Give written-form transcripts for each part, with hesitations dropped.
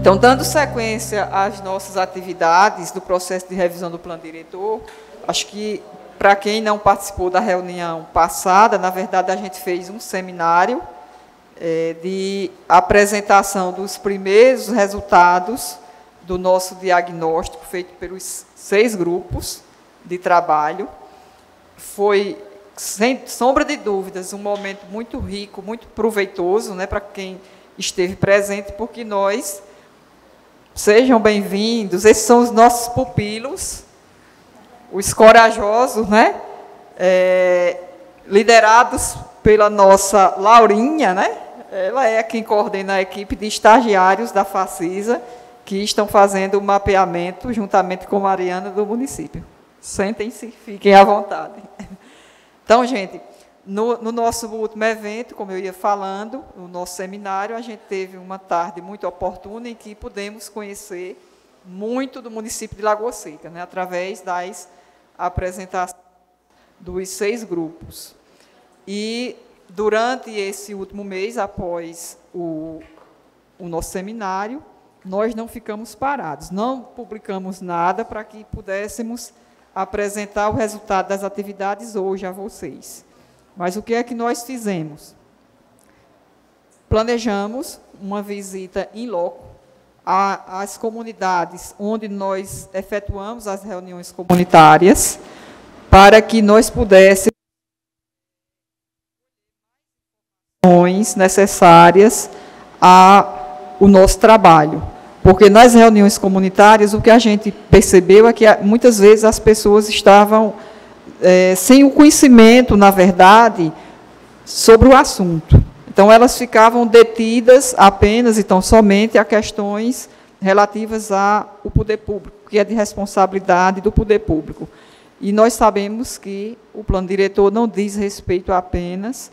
Então, dando sequência às nossas atividades do processo de revisão do plano diretor, acho que, para quem não participou da reunião passada, na verdade, a gente fez um seminário de apresentação dos primeiros resultados do nosso diagnóstico, feito pelos 6 grupos de trabalho. Foi, sem sombra de dúvidas, um momento muito rico, muito proveitoso, né, para quem esteve presente, porque nós... Sejam bem-vindos, esses são os nossos pupilos, os corajosos, né? Liderados pela nossa Laurinha, né? Ela é quem coordena a equipe de estagiários da Facisa, que estão fazendo o mapeamento, juntamente com Mariana, do município. Sentem-se, fiquem à vontade. Então, gente, no nosso último evento, como eu ia falando, no nosso seminário, a gente teve uma tarde muito oportuna em que pudemos conhecer muito do município de Lagoa Seca, né, através das apresentações dos 6 grupos. E, durante esse último mês, após o nosso seminário, nós não ficamos parados, não publicamos nada para que pudéssemos apresentar o resultado das atividades hoje a vocês. Mas o que é que nós fizemos? Planejamos uma visita in loco às comunidades onde nós efetuamos as reuniões comunitárias, para que nós pudéssemos necessárias ao nosso trabalho. Porque nas reuniões comunitárias, o que a gente percebeu é que muitas vezes as pessoas estavam sem o conhecimento, na verdade, sobre o assunto. Então, elas ficavam detidas apenas e tão somente a questões relativas ao poder público, que é de responsabilidade do poder público. E nós sabemos que o plano diretor não diz respeito apenas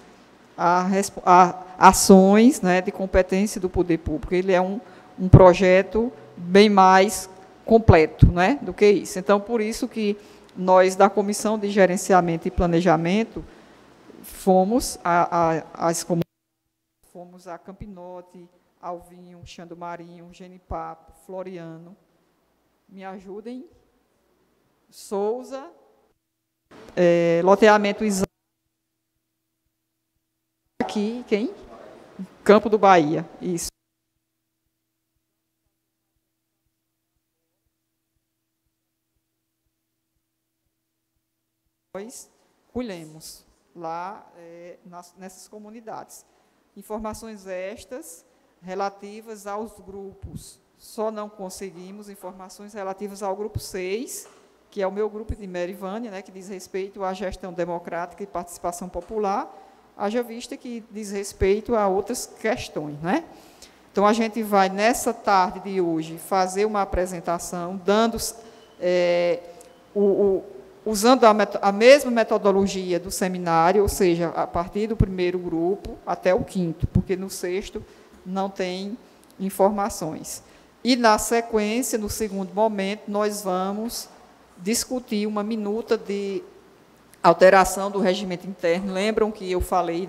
a ações, né, de competência do poder público. Ele é um projeto bem mais completo, né, do que isso. Então, por isso que nós, da Comissão de Gerenciamento e Planejamento, fomos fomos a Campinote, Alvinho, Xandomarinho, Genipapo, Floriano, me ajudem, Souza, loteamento Isaac, aqui, quem? Campo do Bahia, isso. Nós colhemos lá nessas comunidades. Informações estas relativas aos grupos. Só não conseguimos informações relativas ao grupo 6, que é o meu grupo de Merivânia, né, que diz respeito à gestão democrática e participação popular, haja vista que diz respeito a outras questões, né? Então, a gente vai, nessa tarde de hoje, fazer uma apresentação, dando usando a mesma metodologia do seminário, ou seja, a partir do primeiro grupo até o 5º, porque no 6º não tem informações. E, na sequência, no segundo momento, nós vamos discutir uma minuta de alteração do regimento interno. Lembram que eu falei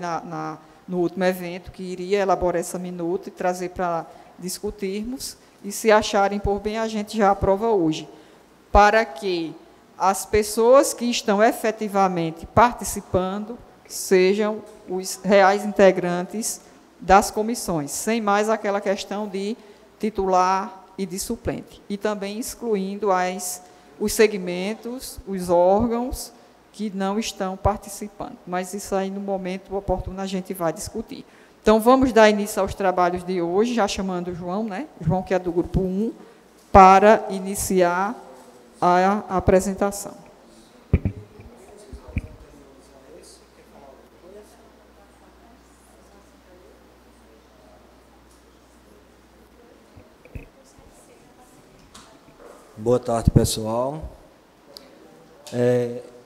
no último evento que iria elaborar essa minuta e trazer para discutirmos, e, se acharem por bem, a gente já aprova hoje, para que as pessoas que estão efetivamente participando sejam os reais integrantes das comissões, sem mais aquela questão de titular e de suplente, e também excluindo os segmentos, os órgãos que não estão participando. Mas isso aí, no momento oportuno, a gente vai discutir. Então, vamos dar início aos trabalhos de hoje, já chamando o João, né? João, que é do grupo 1, para iniciar a apresentação. Boa tarde, pessoal.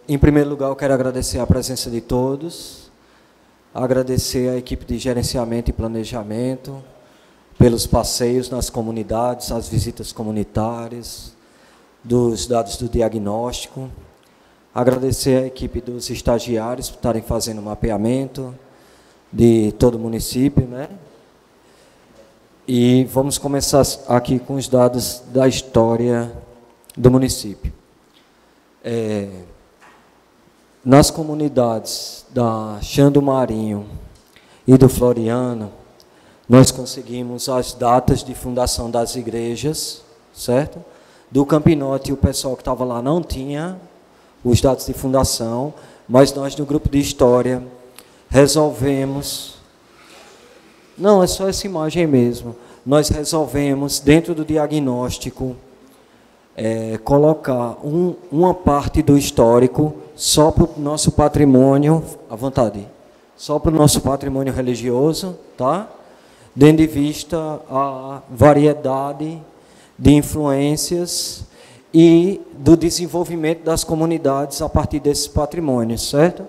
Em primeiro lugar, eu quero agradecer a presença de todos, agradecer à equipe de gerenciamento e planejamento pelos passeios nas comunidades, as visitas comunitárias, dos dados do diagnóstico. Agradecer a equipe dos estagiários por estarem fazendo o mapeamento de todo o município, né? E vamos começar aqui com os dados da história do município. Nas comunidades da Chã do Marinho e do Floriano, nós conseguimos as datas de fundação das igrejas, certo? Do Campinote, o pessoal que estava lá não tinha os dados de fundação, mas nós, no grupo de história, resolvemos... Não, é só essa imagem mesmo. Nós resolvemos, dentro do diagnóstico, colocar uma parte do histórico só para o nosso patrimônio, à vontade, só para o nosso patrimônio religioso, tá? Tendo em vista a variedade de influências e do desenvolvimento das comunidades a partir desses patrimônios, certo?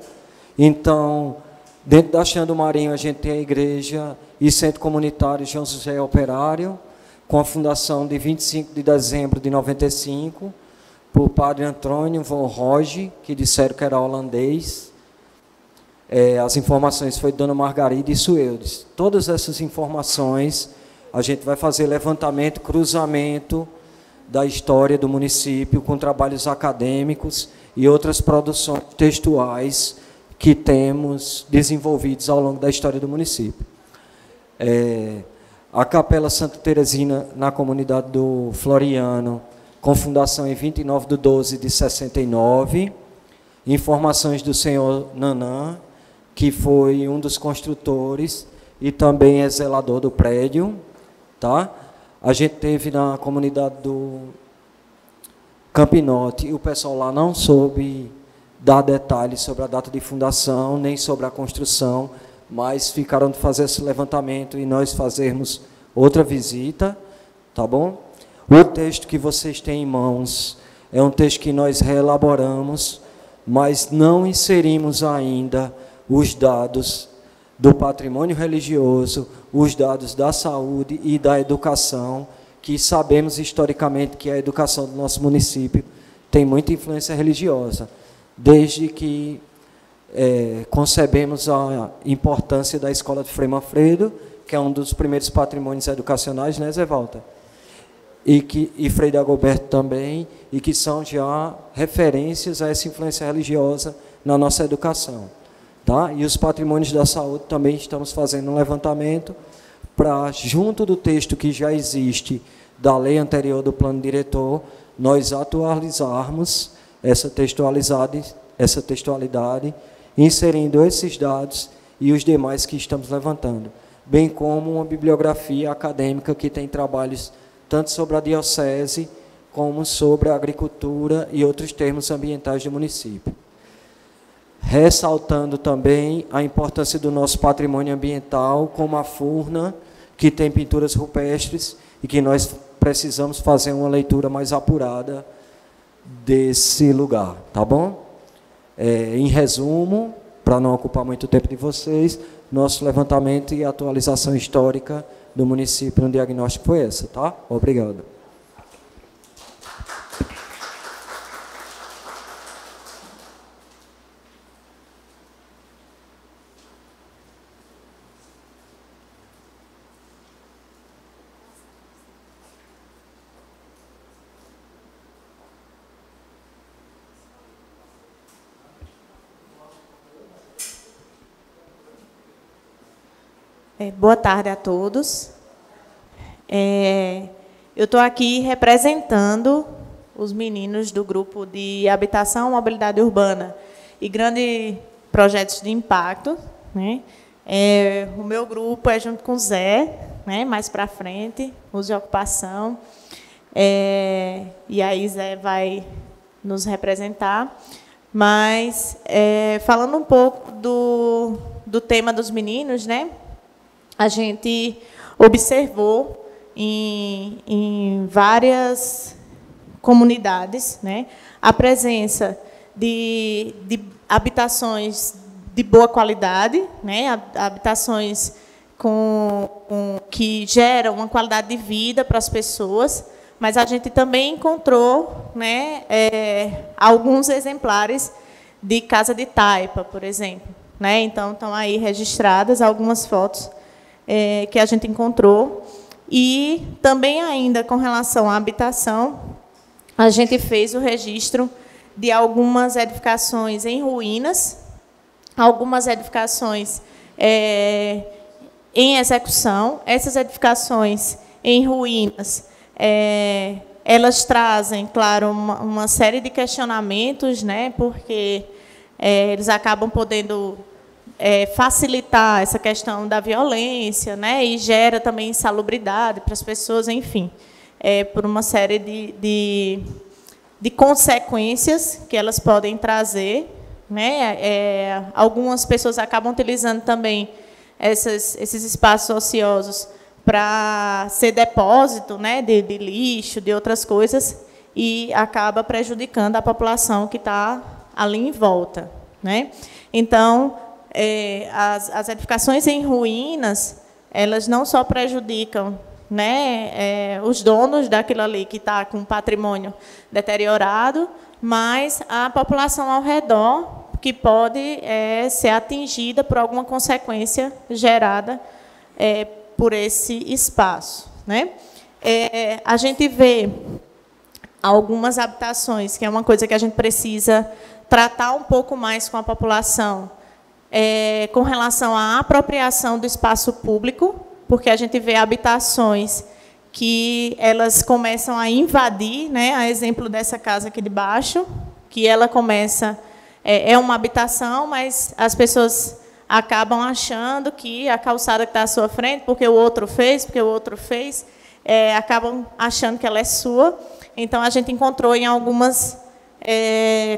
Então, dentro da Chã do Marinho, a gente tem a igreja e centro comunitário João José Operário, com a fundação de 25 de dezembro de 95, por padre Antônio von Roge, que disseram que era holandês. As informações foi de Dona Margarida e Sueldes. Todas essas informações, a gente vai fazer levantamento, cruzamento da história do município com trabalhos acadêmicos e outras produções textuais que temos desenvolvidos ao longo da história do município. A Capela Santa Teresina, na comunidade do Floriano, com fundação em 29/12/69, informações do senhor Nanã, que foi um dos construtores e também é zelador do prédio, tá? A gente teve na comunidade do Campinote, e o pessoal lá não soube dar detalhes sobre a data de fundação, nem sobre a construção, mas ficaram de fazer esse levantamento e nós fazermos outra visita, tá bom? O texto que vocês têm em mãos é um texto que nós reelaboramos, mas não inserimos ainda os dados do patrimônio religioso, os dados da saúde e da educação, que sabemos historicamente que a educação do nosso município tem muita influência religiosa, desde que concebemos a importância da Escola de Frei Manfredo, que é um dos primeiros patrimônios educacionais, né, Zé Walter? E Frei Dagoberto também, e que são já referências a essa influência religiosa na nossa educação. Tá? E os patrimônios da saúde também estamos fazendo um levantamento para, junto do texto que já existe da lei anterior do plano diretor, nós atualizarmos essa textualidade, inserindo esses dados e os demais que estamos levantando, bem como uma bibliografia acadêmica que tem trabalhos tanto sobre a diocese como sobre a agricultura e outros termos ambientais do município. Ressaltando também a importância do nosso patrimônio ambiental, como a Furna, que tem pinturas rupestres e que nós precisamos fazer uma leitura mais apurada desse lugar, tá bom? Em resumo, para não ocupar muito tempo de vocês, nosso levantamento e atualização histórica do município no diagnóstico foi essa, tá? Obrigado. Boa tarde a todos. Eu estou aqui representando os meninos do grupo de Habitação, Mobilidade Urbana e Grandes Projetos de Impacto, né? O meu grupo é junto com o Zé, né? Mais para frente, uso de ocupação. E aí Zé vai nos representar. Mas, falando um pouco do tema dos meninos, né? A gente observou em várias comunidades, né, a presença de habitações de boa qualidade, né, habitações que geram uma qualidade de vida para as pessoas, mas a gente também encontrou, né, alguns exemplares de casa de taipa, por exemplo, né? Então, estão aí registradas algumas fotos que a gente encontrou. E também, ainda com relação à habitação, a gente fez o registro de algumas edificações em ruínas, algumas edificações em execução. Essas edificações em ruínas, elas trazem, claro, uma série de questionamentos, né, porque eles acabam podendo facilitar essa questão da violência, né, e gera também insalubridade para as pessoas, enfim, por uma série de consequências que elas podem trazer, né. Algumas pessoas acabam utilizando também esses espaços ociosos para ser depósito, né, de lixo, de outras coisas, e acaba prejudicando a população que está ali em volta, né. Então, as edificações em ruínas, elas não só prejudicam, né, os donos daquilo ali que está com o patrimônio deteriorado, mas a população ao redor, que pode ser atingida por alguma consequência gerada por esse espaço, né? A gente vê algumas habitações, que é uma coisa que a gente precisa tratar um pouco mais com a população, com relação à apropriação do espaço público, porque a gente vê habitações que elas começam a invadir, né? A exemplo dessa casa aqui de baixo, que ela começa... É uma habitação, mas as pessoas acabam achando que a calçada que está à sua frente, porque o outro fez, acabam achando que ela é sua. Então, a gente encontrou em algumas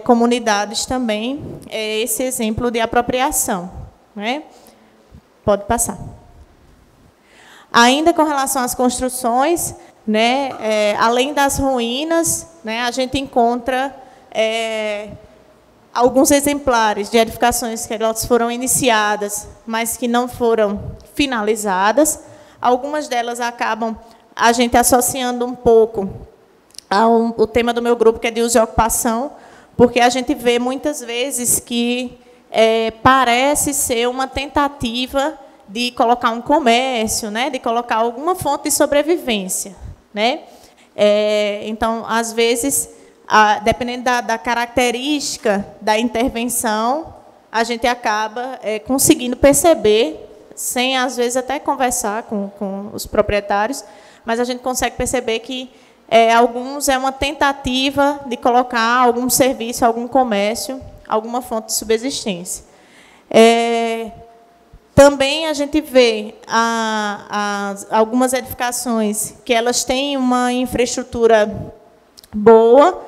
comunidades também esse exemplo de apropriação, né? Pode passar. Ainda com relação às construções, né, além das ruínas, né, a gente encontra alguns exemplares de edificações que elas foram iniciadas, mas que não foram finalizadas. Algumas delas acabam a gente associando um pouco ao tema do meu grupo, que é de uso e ocupação, porque a gente vê muitas vezes que parece ser uma tentativa de colocar um comércio, né, de colocar alguma fonte de sobrevivência, né? Então, às vezes, dependendo da característica da intervenção, a gente acaba conseguindo perceber, sem, às vezes, até conversar com os proprietários, mas a gente consegue perceber que alguns é uma tentativa de colocar algum serviço, algum comércio, alguma fonte de subsistência. Também a gente vê algumas edificações que elas têm uma infraestrutura boa,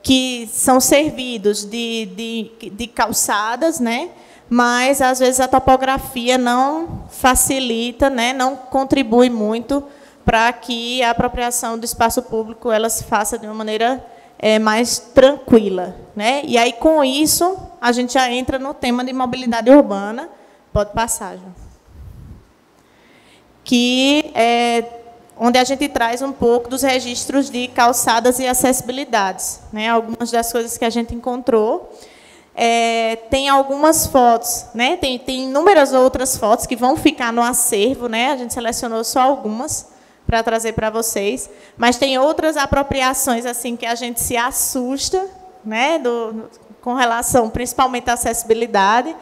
que são servidos de calçadas, né? Mas, às vezes, a topografia não facilita, né? Não contribui muito para que a apropriação do espaço público ela se faça de uma maneira mais tranquila, né? E aí, com isso, a gente já entra no tema de mobilidade urbana. Pode passar, João. Que onde a gente traz um pouco dos registros de calçadas e acessibilidades, né? Algumas das coisas que a gente encontrou. Tem algumas fotos, né? Tem inúmeras outras fotos que vão ficar no acervo, né? A gente selecionou só algumas para trazer para vocês, mas tem outras apropriações assim que a gente se assusta, né? Com relação, principalmente à acessibilidade,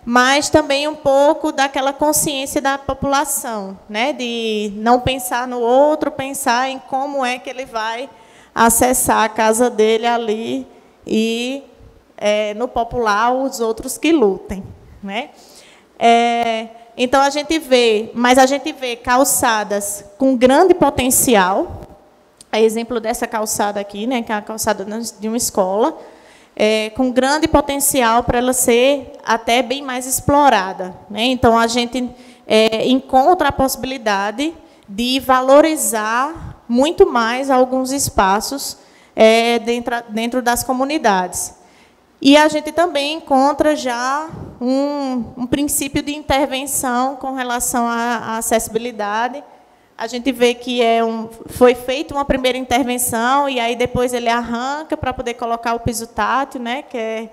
mas também um pouco daquela consciência da população, né, de não pensar no outro, pensar em como é que ele vai acessar a casa dele ali e, no popular, os outros que lutem, né? Então, a gente vê calçadas com grande potencial, exemplo dessa calçada aqui, né, que é a calçada de uma escola, com grande potencial para ela ser até bem mais explorada, né? Então, a gente encontra a possibilidade de valorizar muito mais alguns espaços dentro das comunidades. E a gente também encontra já um princípio de intervenção com relação à acessibilidade, a gente vê que foi feita uma primeira intervenção e aí depois ele arranca para poder colocar o piso tátil, né, que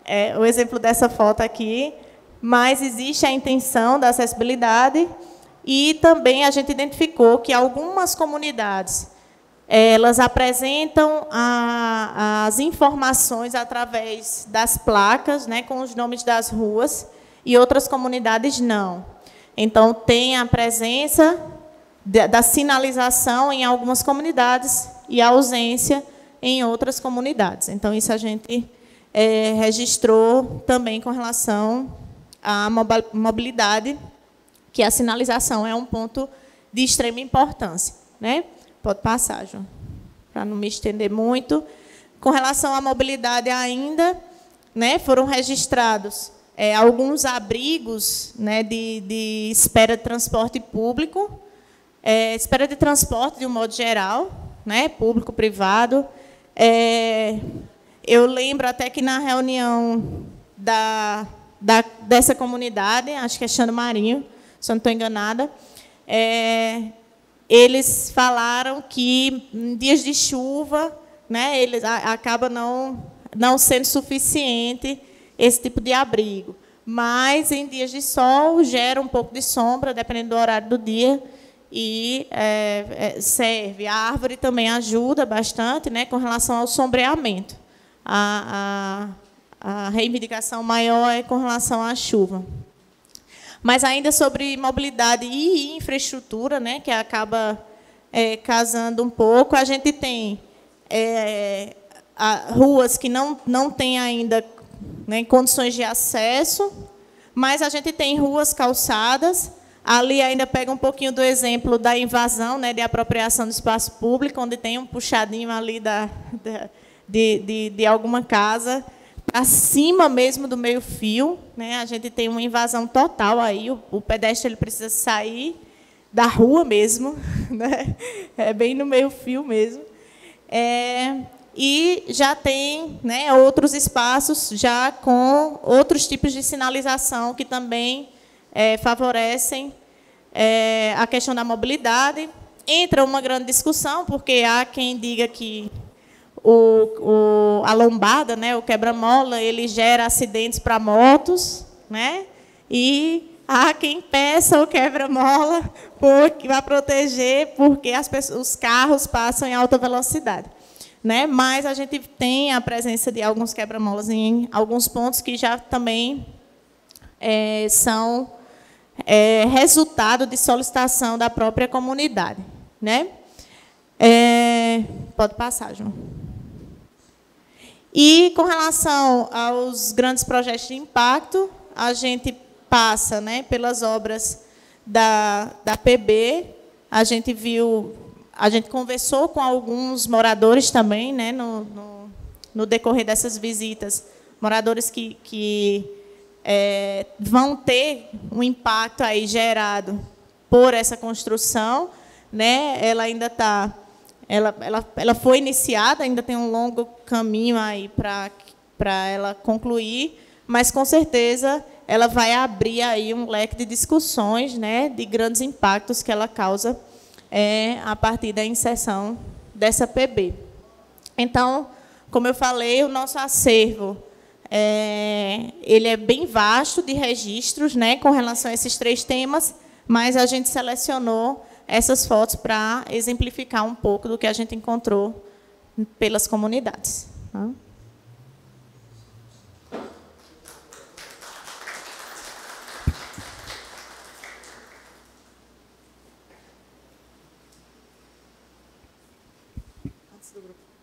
é o exemplo dessa foto aqui. Mas existe a intenção da acessibilidade e também a gente identificou que algumas comunidades elas apresentam as informações através das placas, né, com os nomes das ruas, e outras comunidades não. Então, tem a presença da sinalização em algumas comunidades e a ausência em outras comunidades. Então, isso a gente registrou também com relação à mobilidade, que a sinalização é um ponto de extrema importância, né? Pode passar, João, para não me estender muito. Com relação à mobilidade ainda, né, foram registrados alguns abrigos, né, de espera de transporte público, espera de transporte de um modo geral, né, público, privado. Eu lembro até que na reunião dessa comunidade, acho que é Xando Marinho, se eu não estou enganada, eles falaram que em dias de chuva, né, eles acaba não sendo suficiente esse tipo de abrigo. Mas, em dias de sol, gera um pouco de sombra, dependendo do horário do dia, e serve. A árvore também ajuda bastante, né, com relação ao sombreamento. A reivindicação maior é com relação à chuva. Mas, ainda sobre mobilidade e infraestrutura, né, que acaba casando um pouco, a gente tem ruas que não têm ainda, né, condições de acesso, mas a gente tem ruas calçadas. Ali ainda pega um pouquinho do exemplo da invasão, né, de apropriação do espaço público, onde tem um puxadinho ali de alguma casa, acima mesmo do meio-fio, né, a gente tem uma invasão total aí, o pedestre ele precisa sair da rua mesmo, né, bem no meio-fio mesmo. E já tem, né, outros espaços já com outros tipos de sinalização que também favorecem a questão da mobilidade. Entra uma grande discussão, porque há quem diga que a lombada, né, o quebra-mola, ele gera acidentes para motos, né, e há quem peça o quebra-mola para proteger, porque os carros passam em alta velocidade. Né? Mas a gente tem a presença de alguns quebra-molas em alguns pontos que já também são resultado de solicitação da própria comunidade. Né? Pode passar, João. E, com relação aos grandes projetos de impacto, a gente passa, né, pelas obras da PB, a gente conversou com alguns moradores também, né, no decorrer dessas visitas, moradores que vão ter um impacto aí gerado por essa construção, né? Ela ainda está, ela foi iniciada, ainda tem um longo caminho aí para ela concluir, mas com certeza ela vai abrir aí um leque de discussões, né, de grandes impactos que ela causa a partir da inserção dessa PB. Então, como eu falei, o nosso acervo ele é bem vasto de registros, né, com relação a esses 3 temas, mas a gente selecionou essas fotos para exemplificar um pouco do que a gente encontrou pelas comunidades. Tá?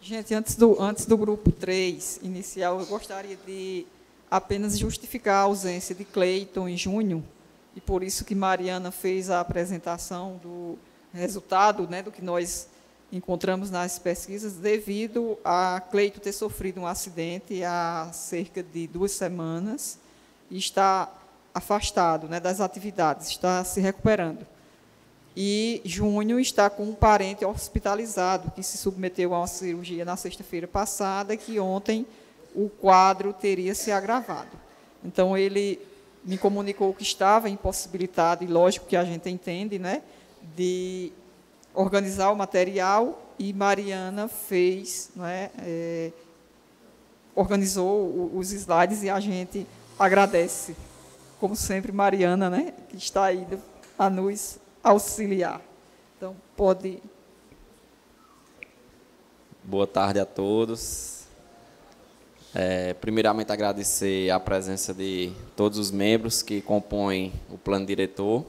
Gente, antes do grupo 3 inicial, eu gostaria de apenas justificar a ausência de Cleiton em junho, e por isso que Mariana fez a apresentação do resultado, né, do que nós encontramos nas pesquisas, devido a Cleiton ter sofrido um acidente há cerca de 2 semanas e está afastado, né, das atividades, está se recuperando. E Júnior está com um parente hospitalizado, que se submeteu a uma cirurgia na sexta-feira passada, que ontem o quadro teria se agravado. Então, ele me comunicou que estava impossibilitado, e lógico que a gente entende, né, de organizar o material, e Mariana fez, né, organizou os slides, e a gente agradece, como sempre, Mariana, né, que está aí a nos auxiliar. Então, pode... Boa tarde a todos. Primeiramente, agradecer a presença de todos os membros que compõem o plano diretor.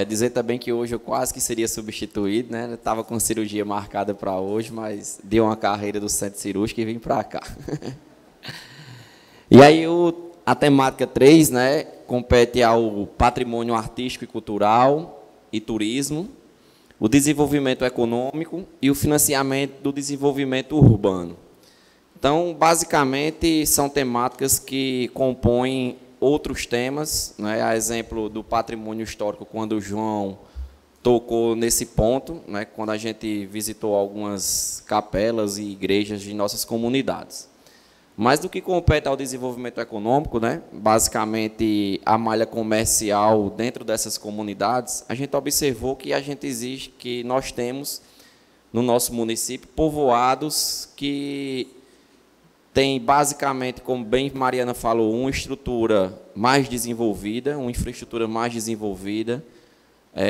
Dizer também que hoje eu quase que seria substituído, né? Estava com cirurgia marcada para hoje, mas deu uma carreira do centro cirúrgico e vim para cá. E aí, a temática 3, né, compete ao patrimônio artístico e cultural e turismo, o desenvolvimento econômico e o financiamento do desenvolvimento urbano. Então, basicamente, são temáticas que compõem outros temas, né? A exemplo do patrimônio histórico, quando o João tocou nesse ponto, né? Quando a gente visitou algumas capelas e igrejas de nossas comunidades. Mas do que compete ao desenvolvimento econômico, né? Basicamente, a malha comercial dentro dessas comunidades, a gente observou que que nós temos no nosso município povoados que tem basicamente, como bem Mariana falou, uma estrutura mais desenvolvida, uma infraestrutura mais desenvolvida,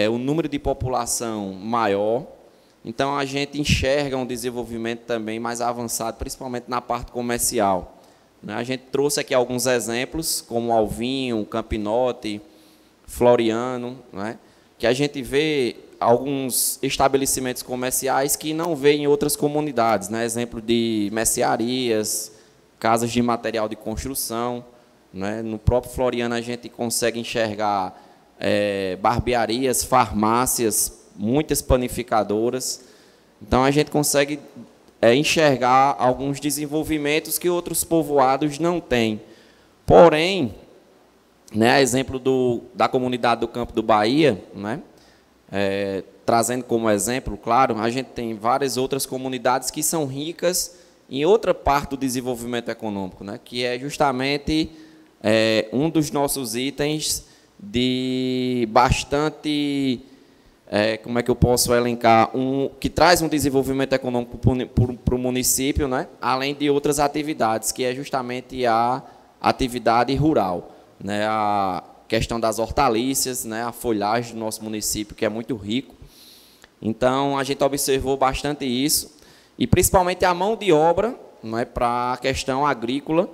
um número de população maior. Então, a gente enxerga um desenvolvimento também mais avançado, principalmente na parte comercial. A gente trouxe aqui alguns exemplos, como Alvinho, Campinote, Floriano, né, que a gente vê alguns estabelecimentos comerciais que não vê em outras comunidades, né, exemplo de mercearias, casas de material de construção, né? No próprio Floriano a gente consegue enxergar barbearias, farmácias, muitas panificadoras. Então a gente consegue enxergar alguns desenvolvimentos que outros povoados não têm. Porém, né, exemplo da comunidade do Campo do Bahia, né, trazendo como exemplo, claro, a gente tem várias outras comunidades que são ricas em outra parte do desenvolvimento econômico, né, que é justamente um dos nossos itens de bastante, como é que eu posso elencar, que traz um desenvolvimento econômico para o município, né, além de outras atividades, que é justamente a atividade rural, né, a questão das hortaliças, né, a folhagem do nosso município, que é muito rico. Então, a gente observou bastante isso, e principalmente a mão de obra, né, para a questão agrícola.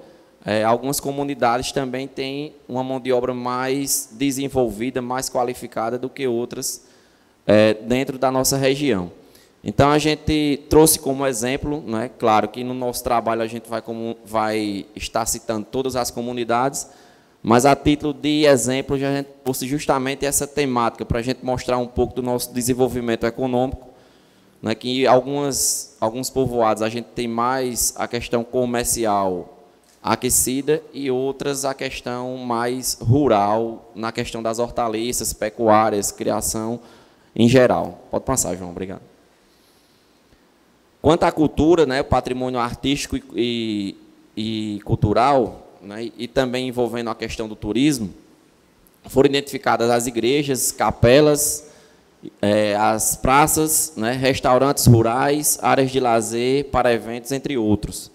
Algumas comunidades também têm uma mão de obra mais desenvolvida, mais qualificada do que outras dentro da nossa região. Então, a gente trouxe como exemplo, né, claro que no nosso trabalho a gente vai estar citando todas as comunidades, mas a título de exemplo, a gente trouxe justamente essa temática, para a gente mostrar um pouco do nosso desenvolvimento econômico, né, que alguns povoados a gente tem mais a questão comercial aquecida e outras a questão mais rural, na questão das hortaliças, pecuárias, criação em geral. Pode passar, João, obrigado. Quanto à cultura, né, patrimônio artístico e cultural, né, e também envolvendo a questão do turismo, foram identificadas as igrejas, capelas, as praças, né, restaurantes rurais, áreas de lazer para eventos, entre outros.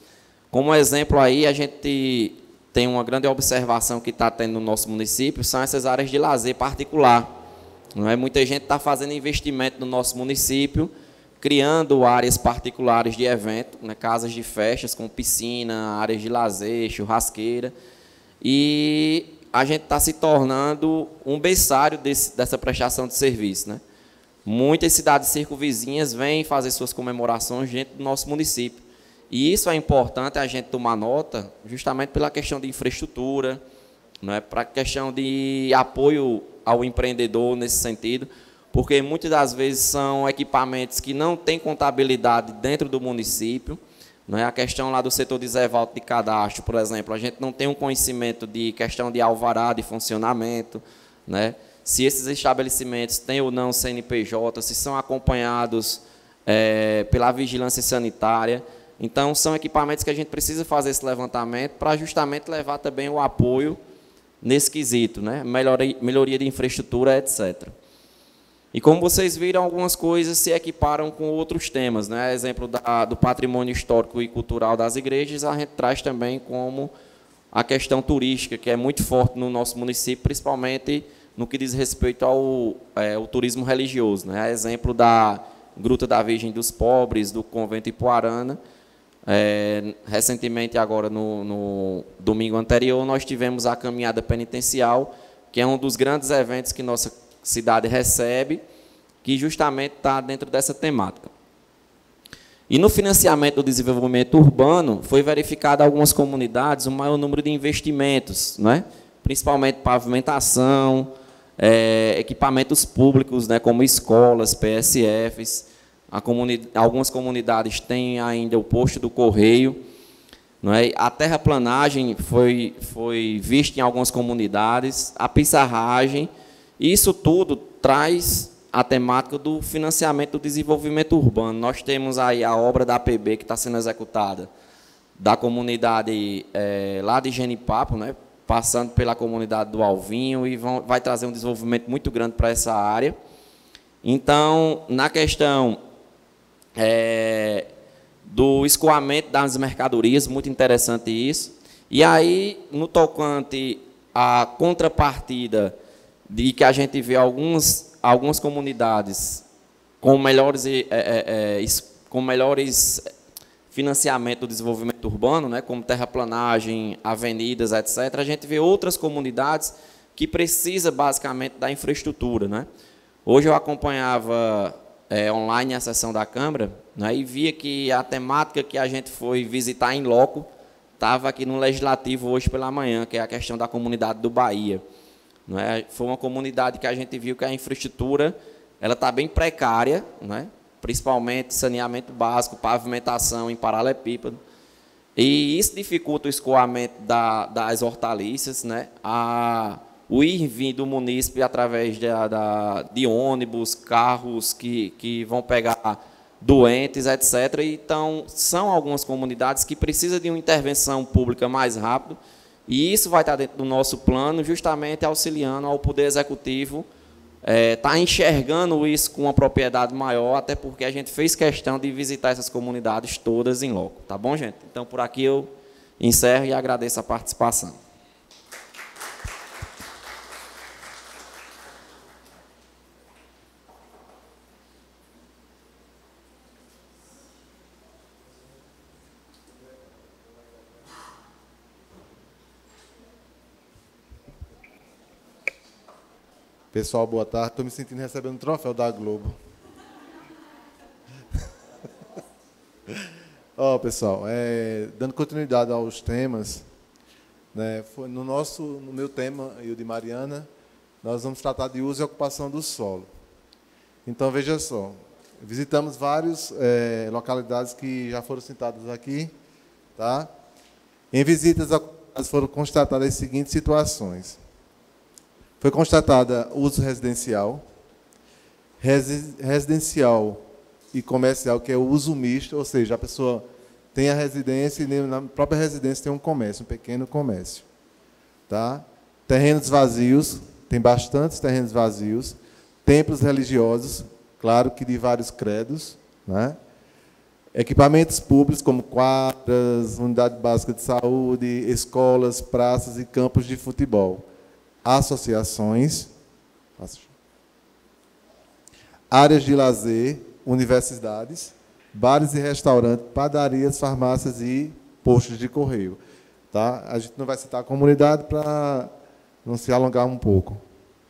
Como exemplo aí, a gente tem uma grande observação que está tendo no nosso município, são essas áreas de lazer particular. Não é? Muita gente está fazendo investimento no nosso município, criando áreas particulares de evento, né, casas de festas com piscina, áreas de lazer, churrasqueira, e a gente está se tornando um berçário dessa prestação de serviço, né? Muitas cidades circunvizinhas vêm fazer suas comemorações dentro do nosso município. E isso é importante a gente tomar nota, justamente pela questão de infraestrutura, né, para a questão de apoio ao empreendedor nesse sentido, porque muitas das vezes são equipamentos que não têm contabilidade dentro do município. Né, a questão lá do setor de Zé Valdo de cadastro, por exemplo, a gente não tem um conhecimento de questão de alvará de funcionamento, né, se esses estabelecimentos têm ou não CNPJ, se são acompanhados pela vigilância sanitária. Então, são equipamentos que a gente precisa fazer esse levantamento para justamente levar também o apoio nesse quesito, né? Melhoria de infraestrutura, etc. E como vocês viram, algumas coisas se equiparam com outros temas, né? Exemplo do patrimônio histórico e cultural das igrejas, a gente traz também como a questão turística, que é muito forte no nosso município, principalmente no que diz respeito ao turismo religioso, né? Exemplo da Gruta da Virgem dos Pobres, do Convento Ipuarana. Recentemente, agora no domingo anterior, nós tivemos a Caminhada Penitencial, que é um dos grandes eventos que nossa cidade recebe, que justamente está dentro dessa temática. E no financiamento do desenvolvimento urbano, foi verificado em algumas comunidades um maior número de investimentos, né? Principalmente pavimentação, equipamentos públicos, né? Como escolas, PSFs. Algumas comunidades têm ainda o posto do correio. Não é? A terraplanagem foi vista em algumas comunidades, a pissarragem. Isso tudo traz a temática do financiamento do desenvolvimento urbano. Nós temos aí a obra da APB que está sendo executada, da comunidade lá de Genipapo, né, passando pela comunidade do Alvinho, e vai trazer um desenvolvimento muito grande para essa área. Então, na questão do escoamento das mercadorias, muito interessante isso. E aí, no tocante à contrapartida de que a gente vê algumas comunidades com melhores financiamento do desenvolvimento urbano, né, como terraplanagem, avenidas, etc., a gente vê outras comunidades que precisam basicamente da infraestrutura, né? Hoje eu acompanhava online a sessão da Câmara, né, e via que a temática que a gente foi visitar em loco estava aqui no Legislativo hoje pela manhã, que é a questão da comunidade do Bahia. Não é? Foi uma comunidade que a gente viu que a infraestrutura ela está bem precária, não é? Principalmente saneamento básico, pavimentação em paralelepípedo. E isso dificulta o escoamento das hortaliças, né? O ir e vir do munícipe através de ônibus, carros que vão pegar doentes, etc. Então, são algumas comunidades que precisam de uma intervenção pública mais rápida. E isso vai estar dentro do nosso plano, justamente auxiliando ao Poder Executivo, está enxergando isso com uma propriedade maior, até porque a gente fez questão de visitar essas comunidades todas em loco. Tá bom, gente? Então, por aqui eu encerro e agradeço a participação. Pessoal, boa tarde. Estou me sentindo recebendo um troféu da Globo. Pessoal, dando continuidade aos temas, né, no meu tema e o de Mariana, nós vamos tratar de uso e ocupação do solo. Então, veja só, visitamos várias localidades que já foram citadas aqui, tá? Em visitas foram constatadas as seguintes situações. Foi constatada uso residencial e comercial, que é o uso misto, ou seja, a pessoa tem a residência e na própria residência tem um comércio, um pequeno comércio. Tá? Terrenos vazios, tem bastantes terrenos vazios. Templos religiosos, claro que de vários credos. Né? Equipamentos públicos, como quadras, unidade básica de saúde, escolas, praças e campos de futebol. Associações, áreas de lazer, universidades, bares e restaurantes, padarias, farmácias e postos de correio. Tá? A gente não vai citar a comunidade para não se alongar um pouco.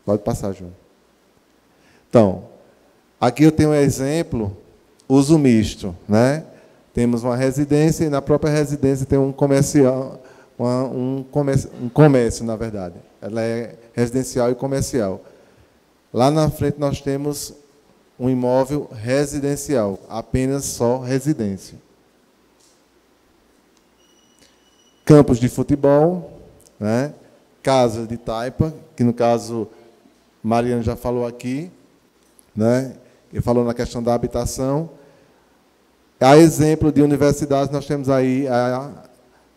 Pode passar, João. Então, aqui eu tenho um exemplo, uso misto. Né? Temos uma residência e na própria residência tem um comercial, um comércio, na verdade. Ela é residencial e comercial. Lá na frente nós temos um imóvel residencial, apenas só residência. Campos de futebol, né? Casa de taipa, que no caso Mariana já falou aqui, né? Ele falou na questão da habitação. A exemplo de universidades, nós temos aí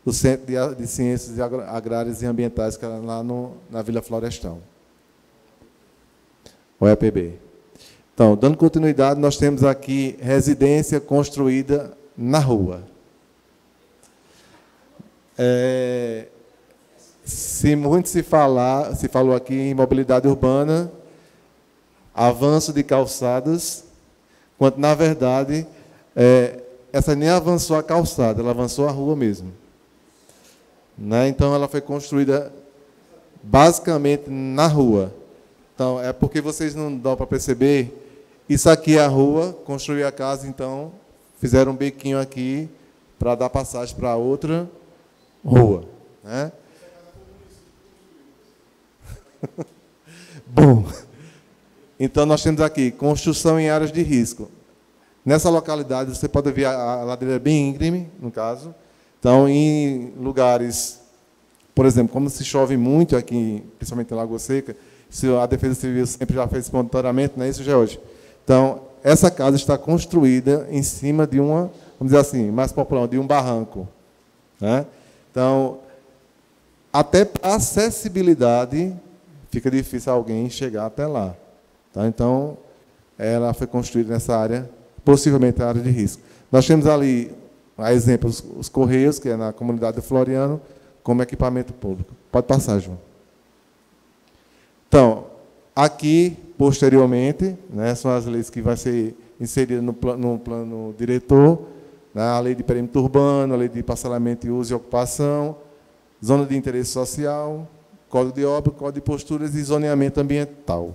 o Centro de Ciências Agrárias e Ambientais, que era lá na Vila Florestal. O EPB. Então, dando continuidade, nós temos aqui residência construída na rua. Se muito se falou aqui em mobilidade urbana, avanço de calçadas, quando, na verdade, essa nem avançou a calçada, ela avançou a rua mesmo. Né? Então, ela foi construída basicamente na rua. Então, é porque vocês não dão para perceber, isso aqui é a rua, construir a casa, então, fizeram um bequinho aqui para dar passagem para outra rua. Né? Bom, então nós temos aqui construção em áreas de risco. Nessa localidade, você pode ver a ladeira bem íngreme, no caso. Então, em lugares, por exemplo, como se chove muito aqui, principalmente em Lagoa Seca, a Defesa Civil sempre já fez monitoramento, não é isso, George? Então, essa casa está construída em cima de uma, vamos dizer assim, mais popular, de um barranco. Né? Então, até para acessibilidade, fica difícil alguém chegar até lá. Tá? Então, ela foi construída nessa área, possivelmente a área de risco. Nós temos ali, a exemplo, os Correios, que é na comunidade do Floriano, como equipamento público. Pode passar, João. Então, aqui, posteriormente, né, são as leis que vão ser inseridas no plano diretor, né, a lei de perímetro urbano, a lei de parcelamento e uso e ocupação, zona de interesse social, código de obra, código de posturas e zoneamento ambiental.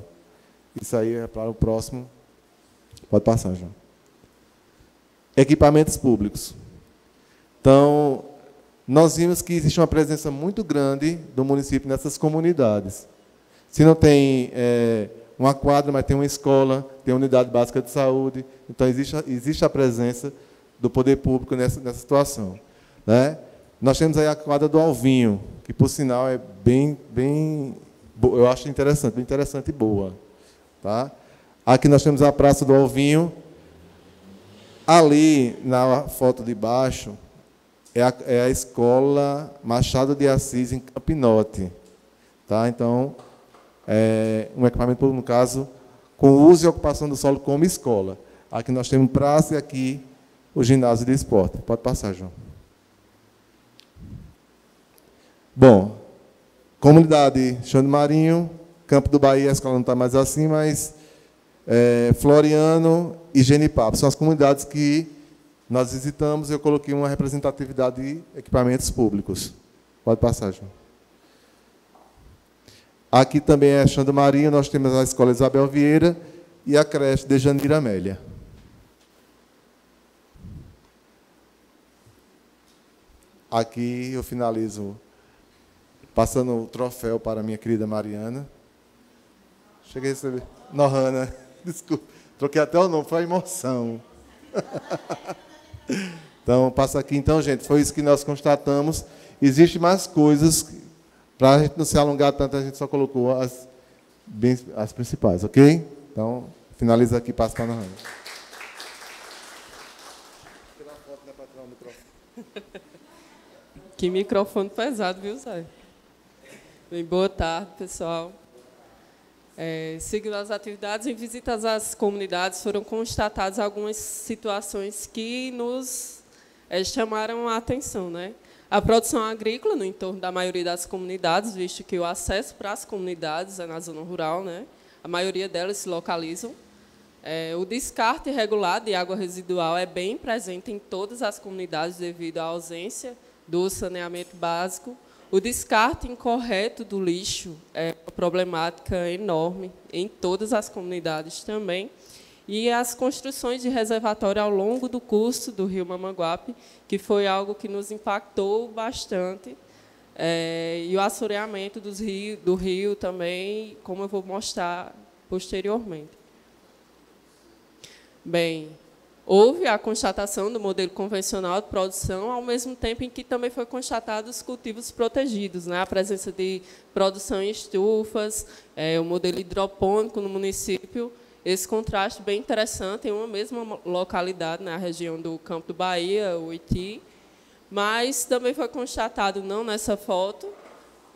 Isso aí é para o próximo. Pode passar, João. Equipamentos públicos. Então, nós vimos que existe uma presença muito grande do município nessas comunidades. Se não tem uma quadra, mas tem uma escola, tem uma unidade básica de saúde, então existe a presença do poder público nessa situação. Né? Nós temos aí a quadra do Alvinho, que, por sinal, é bem eu acho interessante, bem interessante e boa. Tá? Aqui nós temos a Praça do Alvinho. Ali, na foto de baixo, é a Escola Machado de Assis, em Campinote. Tá? Então, um equipamento público, no caso, com uso e ocupação do solo como escola. Aqui nós temos praça e aqui o ginásio de esporte. Pode passar, João. Bom, comunidade Chão do Marinho, Campo do Bahia, a escola não está mais assim, mas Floriano e Genipapo são as comunidades que nós visitamos. Eu coloquei uma representatividade de equipamentos públicos. Pode passar, João. Aqui também é Chão do Marinho, nós temos a Escola Isabel Vieira e a creche de Janira Amélia. Aqui eu finalizo passando o troféu para a minha querida Mariana. Cheguei a receber. Nohana, desculpa, troquei até o nome, foi a emoção. Então, passa aqui. Então, gente, foi isso que nós constatamos. Existem mais coisas, para a gente não se alongar tanto, a gente só colocou as principais, ok? Então, finaliza aqui, passa para a Nohana. Que microfone pesado, viu, Zé? Bem, boa tarde, pessoal. Seguindo as atividades, em visitas às comunidades, foram constatadas algumas situações que nos chamaram a atenção. Né? A produção agrícola no entorno da maioria das comunidades, visto que o acesso para as comunidades é na zona rural, né? A maioria delas se localizam. O descarte irregular de água residual é bem presente em todas as comunidades devido à ausência do saneamento básico. O descarte incorreto do lixo é uma problemática enorme em todas as comunidades também. E as construções de reservatório ao longo do curso do Rio Mamanguape, que foi algo que nos impactou bastante, e o assoreamento do rio também, como eu vou mostrar posteriormente. Bem, houve a constatação do modelo convencional de produção, ao mesmo tempo em que também foi constatado os cultivos protegidos, né? A presença de produção em estufas, o modelo hidropônico no município, esse contraste bem interessante em uma mesma localidade, na região do Campo do Bahia, Oiti, Mas também foi constatado, não nessa foto,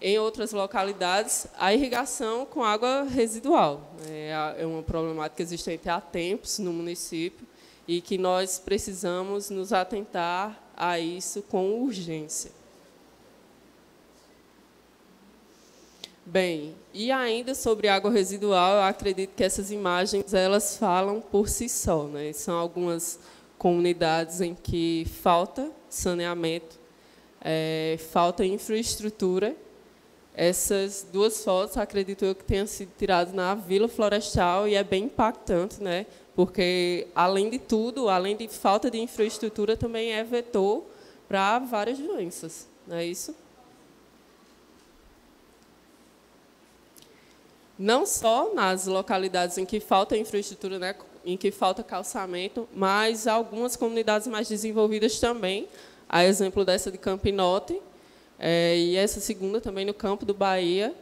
em outras localidades, a irrigação com água residual. É uma problemática existente há tempos no município e que nós precisamos nos atentar a isso com urgência. Bem, e ainda sobre água residual, eu acredito que essas imagens elas falam por si só, né? São algumas comunidades em que falta saneamento, falta infraestrutura. Essas duas fotos, acredito eu, que tenham sido tiradas na Vila Florestal e é bem impactante, né? Porque, além de tudo, além de falta de infraestrutura, também é vetor para várias doenças, não é isso? Não só nas localidades em que falta infraestrutura, né, em que falta calçamento, mas algumas comunidades mais desenvolvidas também, a exemplo dessa de Campinote, e essa segunda também no campo do Bahia,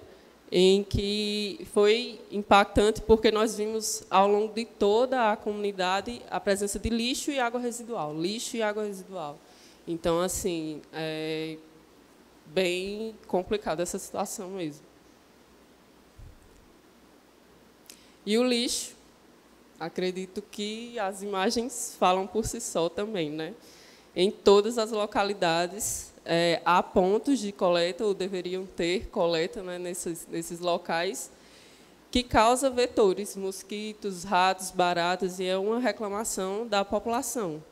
em que foi impactante porque nós vimos ao longo de toda a comunidade a presença de lixo e água residual, lixo e água residual. Então, assim, é bem complicada essa situação mesmo. E o lixo, acredito que as imagens falam por si só também, né? Em todas as localidades, há pontos de coleta, ou deveriam ter coleta, né, nesses locais, que causa vetores, mosquitos, ratos, baratas, e é uma reclamação da população.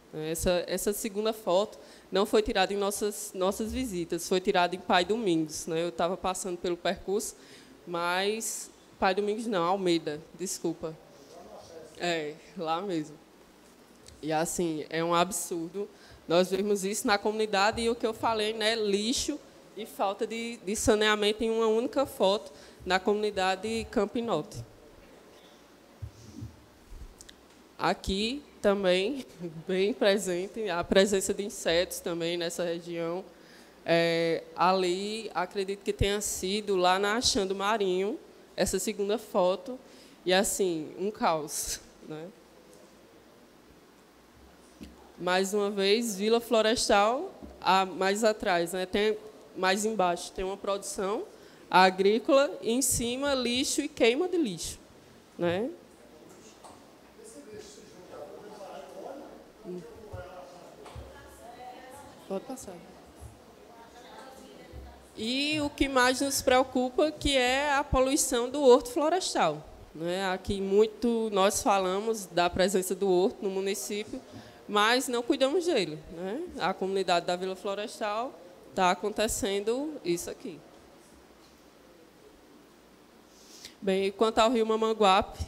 Essa segunda foto não foi tirada em nossas visitas, foi tirada em Pai Domingos, né? Eu estava passando pelo percurso, mas... Pai Domingos não, Almeida, desculpa. Lá mesmo. E, assim, é um absurdo nós vemos isso na comunidade e o que eu falei, né, lixo e falta de saneamento em uma única foto na comunidade Campinote. Aqui também, bem presente, a presença de insetos também nessa região. Ali, acredito que tenha sido lá na Achando Marinho, essa segunda foto, e, assim, um caos, né? Mais uma vez, Vila Florestal, mais atrás, né? Tem, mais embaixo, tem uma produção agrícola, e em cima, lixo e queima de lixo, né? Pode passar. E o que mais nos preocupa, que é a poluição do horto florestal, né? Aqui muito nós falamos da presença do horto no município, mas não cuidamos dele, né? A comunidade da Vila Florestal está acontecendo isso aqui. Bem, quanto ao rio Mamanguape,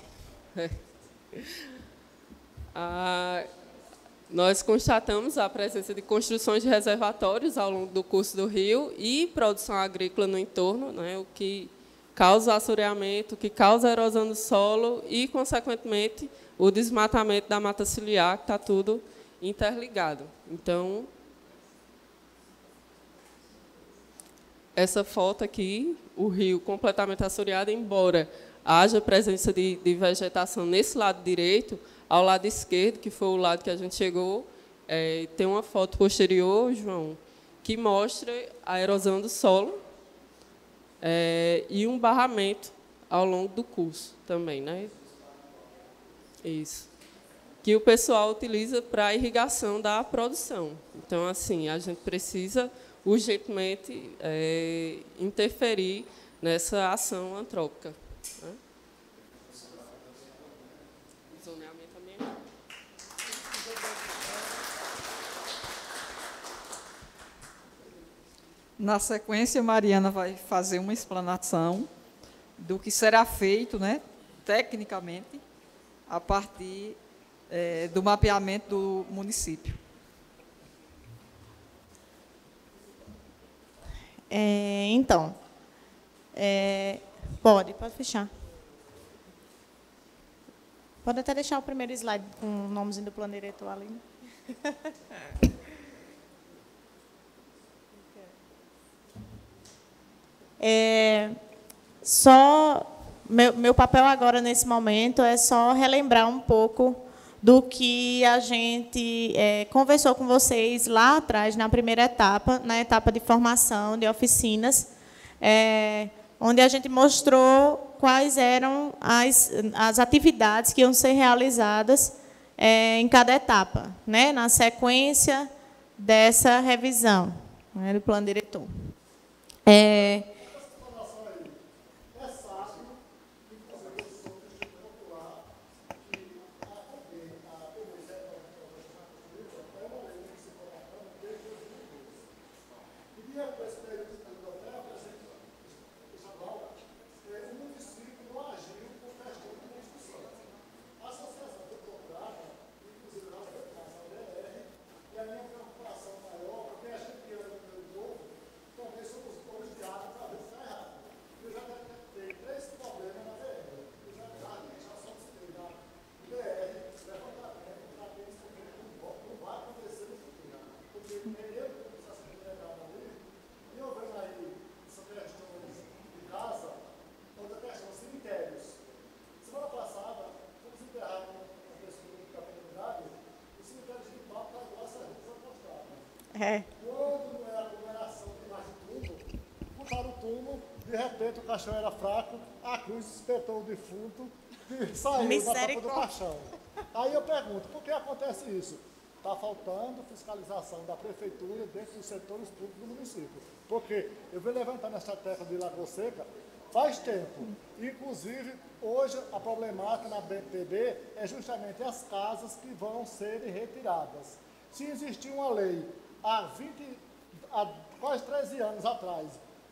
nós constatamos a presença de construções de reservatórios ao longo do curso do rio e produção agrícola no entorno, né, o que causa assoreamento, o que causa erosão do solo e, consequentemente, o desmatamento da mata ciliar, que está tudo interligado. Então, essa foto aqui, o rio completamente assoreado, embora haja presença de vegetação nesse lado direito, ao lado esquerdo, que foi o lado que a gente chegou, tem uma foto posterior, João, que mostra a erosão do solo e um barramento ao longo do curso também, né? Isso. Que o pessoal utiliza para a irrigação da produção. Então, assim, a gente precisa urgentemente interferir nessa ação antrópica, né? Na sequência, Mariana vai fazer uma explanação do que será feito, né, tecnicamente, a partir do mapeamento do município. Então, pode fechar. Pode até deixar o primeiro slide com o nomezinho do plano diretor ali. Meu papel agora, nesse momento, é só relembrar um pouco do que a gente conversou com vocês lá atrás, na primeira etapa, na etapa de formação, de oficinas, onde a gente mostrou quais eram as atividades que iam ser realizadas em cada etapa, né, na sequência dessa revisão, né, do plano diretor. Quando não era aglomeração debaixo do túmulo, botaram o túmulo, de repente o caixão era fraco, a cruz espetou o defunto e saiu da tampa do caixão. Aí eu pergunto, por que acontece isso? Está faltando fiscalização da prefeitura dentro dos setores públicos do município. Porque eu venho levantando essa tecla de Lagoa Seca faz tempo. Inclusive, hoje a problemática na BPB é justamente as casas que vão serem retiradas. Se existir uma lei há quase 13 anos atrás,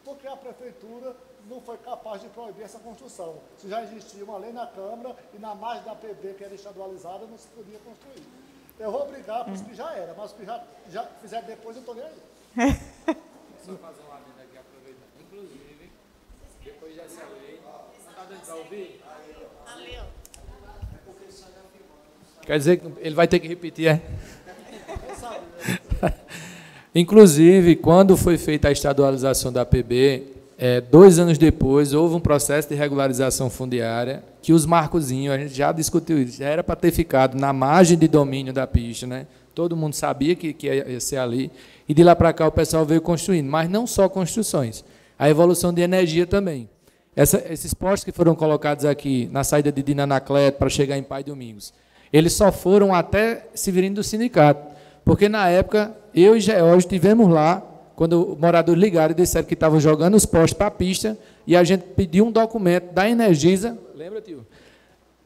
porque a prefeitura não foi capaz de proibir essa construção. Se já existia uma lei na Câmara e na margem da PB, que era estadualizada, não se podia construir. Eu vou brigar por isso que já era, mas o que já fizer depois, eu estou nem aí. Só fazer uma adenda aqui, aproveitando. Inclusive, depois dessa lei, está dando para ouvir? Ali, ó. Quer dizer que ele vai ter que repetir, é? Inclusive, quando foi feita a estadualização da PB, 2 anos depois, houve um processo de regularização fundiária, que os marcozinhos, a gente já discutiu isso, já era para ter ficado na margem de domínio da pista, né? Todo mundo sabia que ia ser ali, e de lá para cá o pessoal veio construindo, mas não só construções, a evolução de energia também. Esses postos que foram colocados aqui, na saída de Dinanacleto, para chegar em Pai Domingos, eles só foram até Severino do Sindicato, porque na época, eu e Geórgio estivemos lá, quando os moradores ligaram e disseram que estavam jogando os postes para a pista, e a gente pediu um documento da Energisa, lembra, tio?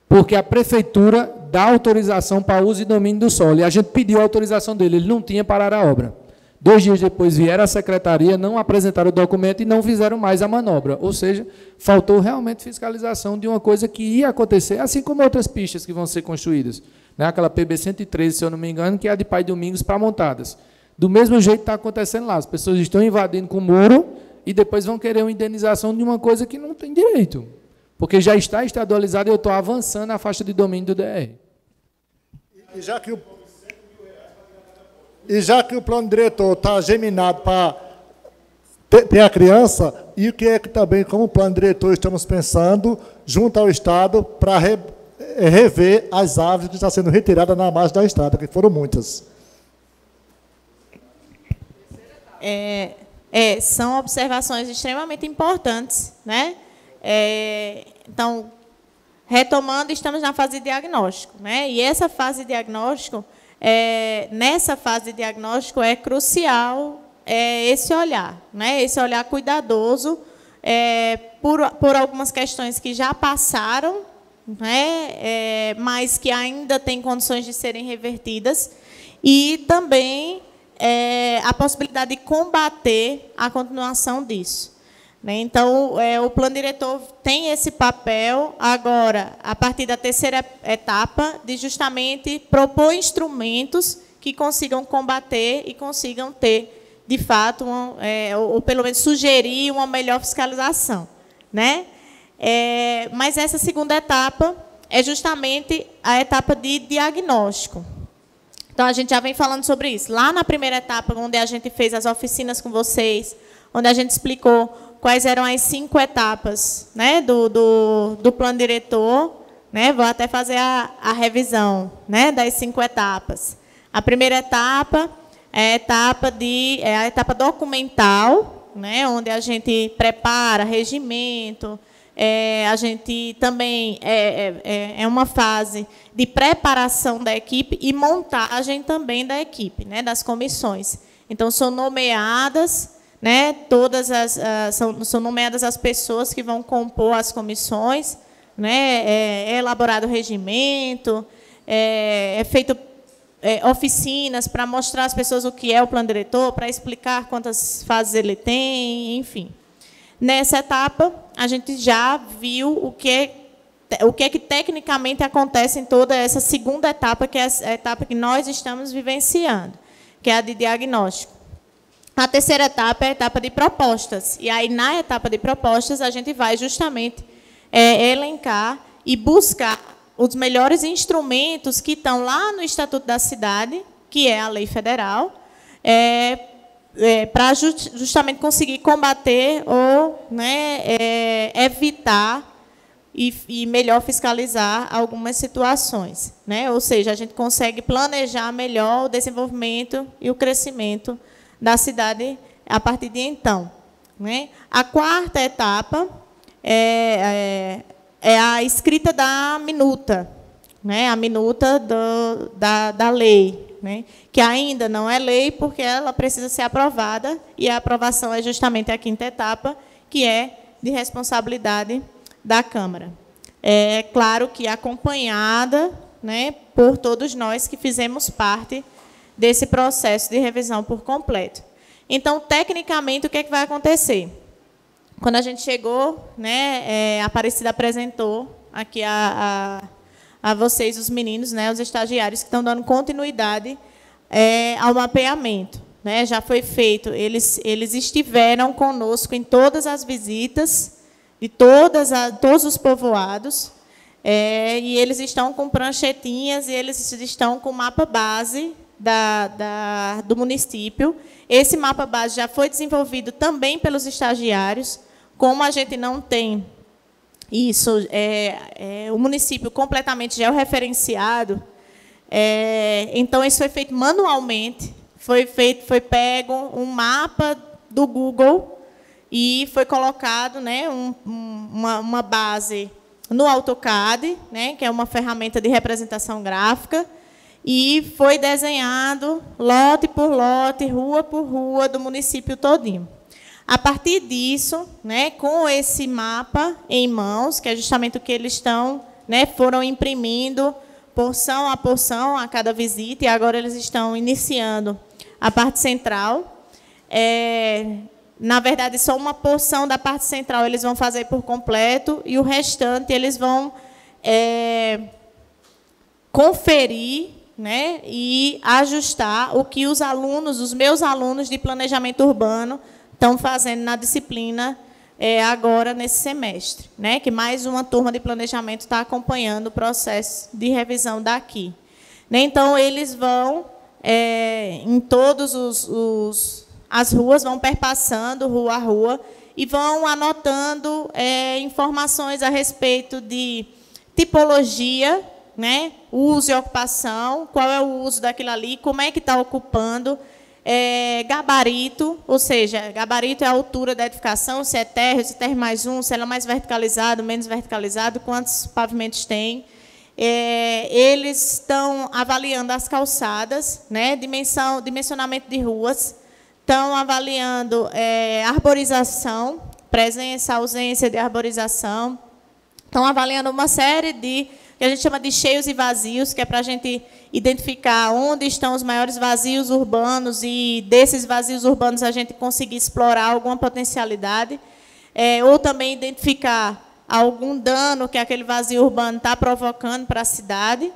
Porque a prefeitura dá autorização para uso e domínio do solo, e a gente pediu a autorização dele, ele não tinha para a obra. 2 dias depois vieram à secretaria, não apresentaram o documento e não fizeram mais a manobra, ou seja, faltou realmente fiscalização de uma coisa que ia acontecer, assim como outras pistas que vão ser construídas. Né? Aquela PB 113, se eu não me engano, que é a de Pai Domingos para montadas. Do mesmo jeito está acontecendo lá, as pessoas estão invadindo com o muro e depois vão querer uma indenização de uma coisa que não tem direito, porque já está estadualizado e eu estou avançando a faixa de domínio do DR. E já que o plano diretor está geminado para ter a criança, e o que é que também, como plano diretor, estamos pensando, junto ao Estado, para rever as árvores que estão sendo retiradas na margem da estrada, que foram muitas. São observações extremamente importantes, né? Então, retomando, estamos na fase de diagnóstico, né? E essa fase de diagnóstico, nessa fase de diagnóstico é crucial esse olhar, né? Esse olhar cuidadoso por algumas questões que já passaram, né? Mas que ainda têm condições de serem revertidas, e também a possibilidade de combater a continuação disso. Né? Então, o plano diretor tem esse papel, agora, a partir da terceira etapa, de justamente propor instrumentos que consigam combater e consigam ter, de fato, ou pelo menos sugerir uma melhor fiscalização. Né? Mas essa segunda etapa é justamente a etapa de diagnóstico. Então, a gente já vem falando sobre isso. Lá na primeira etapa, onde a gente fez as oficinas com vocês, onde a gente explicou quais eram as 5 etapas, né, do plano diretor, né? Vou até fazer a revisão, né, das 5 etapas. A primeira etapa é a etapa documental, né, onde a gente prepara regimento, a gente também é uma fase de preparação da equipe e montagem também da equipe, né, das comissões. Então, são nomeadas, né, são nomeadas as pessoas que vão compor as comissões, né, é elaborado o regimento, é feito oficinas para mostrar às pessoas o que é o plano diretor, para explicar quantas fases ele tem, enfim. Nessa etapa, a gente já viu o que é que tecnicamente acontece em toda essa segunda etapa, que é a etapa que nós estamos vivenciando, que é a de diagnóstico. A terceira etapa é a etapa de propostas. E aí, na etapa de propostas, a gente vai justamente elencar e buscar os melhores instrumentos que estão lá no Estatuto da Cidade, que é a lei federal, para justamente conseguir combater ou, né, evitar e melhor fiscalizar algumas situações, né? Ou seja, a gente consegue planejar melhor o desenvolvimento e o crescimento da cidade a partir de então, né? A quarta etapa é a escrita da minuta, né? A minuta da lei, né? Que ainda não é lei porque ela precisa ser aprovada, e a aprovação é justamente a quinta etapa, que é de responsabilidade da Câmara. É claro que acompanhada, né, por todos nós que fizemos parte desse processo de revisão por completo. Então, tecnicamente, o que é que vai acontecer? Quando a gente chegou, né, a Aparecida apresentou aqui a vocês, os meninos, né, os estagiários que estão dando continuidade ao mapeamento, né? Já foi feito, eles estiveram conosco em todas as visitas de todos os povoados, e eles estão com pranchetinhas e eles estão com mapa base do município. Esse mapa base já foi desenvolvido também pelos estagiários. Como a gente não tem isso, o município completamente georreferenciado, então isso foi feito manualmente, foi pego um mapa do Google e foi colocado, né, uma base no AutoCAD, né, que é uma ferramenta de representação gráfica, e foi desenhado lote por lote, rua por rua do município todinho. A partir disso, né, com esse mapa em mãos, que é justamente o que eles estão, né, foram imprimindo porção a cada visita, e agora eles estão iniciando a parte central. Na verdade, só uma porção da parte central eles vão fazer por completo, e o restante eles vão conferir, né, e ajustar o que os meus alunos de planejamento urbano estão fazendo na disciplina agora nesse semestre, né, que mais uma turma de planejamento está acompanhando o processo de revisão daqui. Então, eles vão em todos as ruas, vão perpassando rua a rua e vão anotando informações a respeito de tipologia, né, uso e ocupação, qual é o uso daquilo ali, como é que está ocupando, gabarito, ou seja, gabarito é a altura da edificação, se é térreo, se térreo mais um, se ela é mais verticalizado, menos verticalizado, quantos pavimentos tem. Eles estão avaliando as calçadas, né, dimensionamento de ruas, estão avaliando arborização, presença, ausência de arborização, estão avaliando uma série que a gente chama de cheios e vazios, que é para a gente identificar onde estão os maiores vazios urbanos e, desses vazios urbanos, a gente conseguir explorar alguma potencialidade, ou também identificar algum dano que aquele vazio urbano está provocando para a cidade,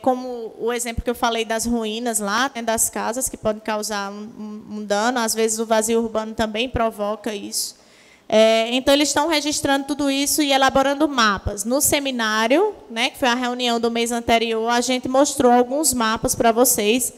como o exemplo que eu falei das ruínas lá, né, das casas, que podem causar um dano. Às vezes, o vazio urbano também provoca isso. Então, eles estão registrando tudo isso e elaborando mapas. No seminário, né, que foi a reunião do mês anterior, a gente mostrou alguns mapas para vocês.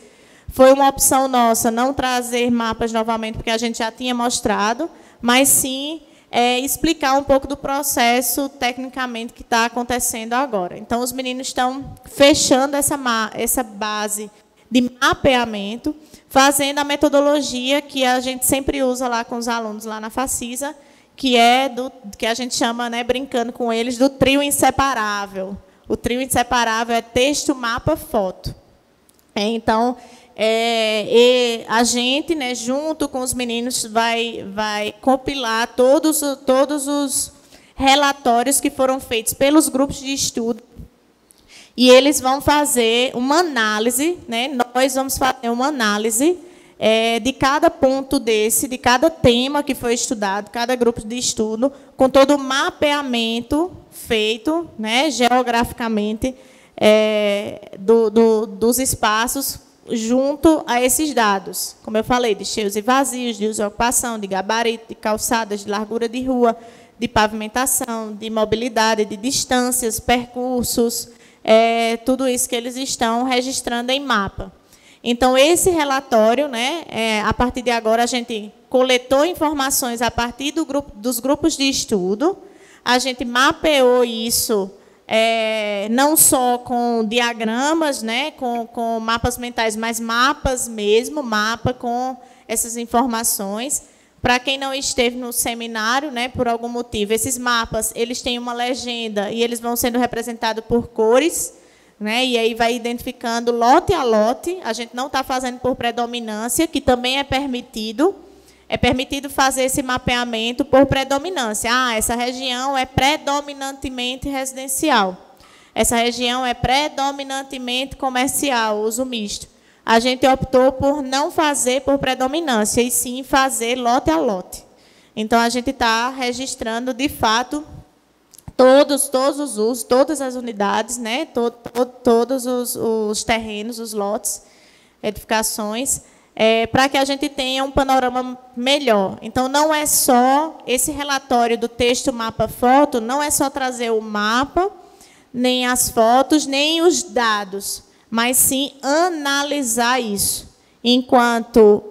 Foi uma opção nossa não trazer mapas novamente, porque a gente já tinha mostrado, mas sim explicar um pouco do processo, tecnicamente, que está acontecendo agora. Então, os meninos estão fechando essa base de mapeamento, fazendo a metodologia que a gente sempre usa lá com os alunos, lá na Facisa, que que a gente chama, né, brincando com eles, do trio inseparável. O trio inseparável é texto, mapa, foto. Então, a gente, né, junto com os meninos, vai compilar todos os relatórios que foram feitos pelos grupos de estudo, e eles vão fazer uma análise, né, nós vamos fazer uma análise de cada ponto de cada tema que foi estudado, cada grupo de estudo, com todo o mapeamento feito, né, geograficamente, dos espaços junto a esses dados, como eu falei, de cheios e vazios, de uso e ocupação, de gabarito, de calçadas, de largura de rua, de pavimentação, de mobilidade, de distâncias, percursos, tudo isso que eles estão registrando em mapa. Então, esse relatório, né, a partir de agora, a gente coletou informações a partir dos grupos de estudo, a gente mapeou isso, não só com diagramas, né, com mapas mentais, mas mapas mesmo, mapa com essas informações. Para quem não esteve no seminário, né, por algum motivo, esses mapas eles têm uma legenda e eles vão sendo representados por cores, né, e aí vai identificando lote a lote. A gente não está fazendo por predominância, que também é permitido. É permitido fazer esse mapeamento por predominância. Essa região é predominantemente residencial. Essa região é predominantemente comercial, uso misto. A gente optou por não fazer por predominância, e sim fazer lote a lote. Então, a gente está registrando, de fato, todos os usos, todas as unidades, né, todos os terrenos, os lotes, edificações, para que a gente tenha um panorama melhor. Então, não é só esse relatório do texto, mapa, foto, não é só trazer o mapa, nem as fotos, nem os dados, mas sim analisar isso, enquanto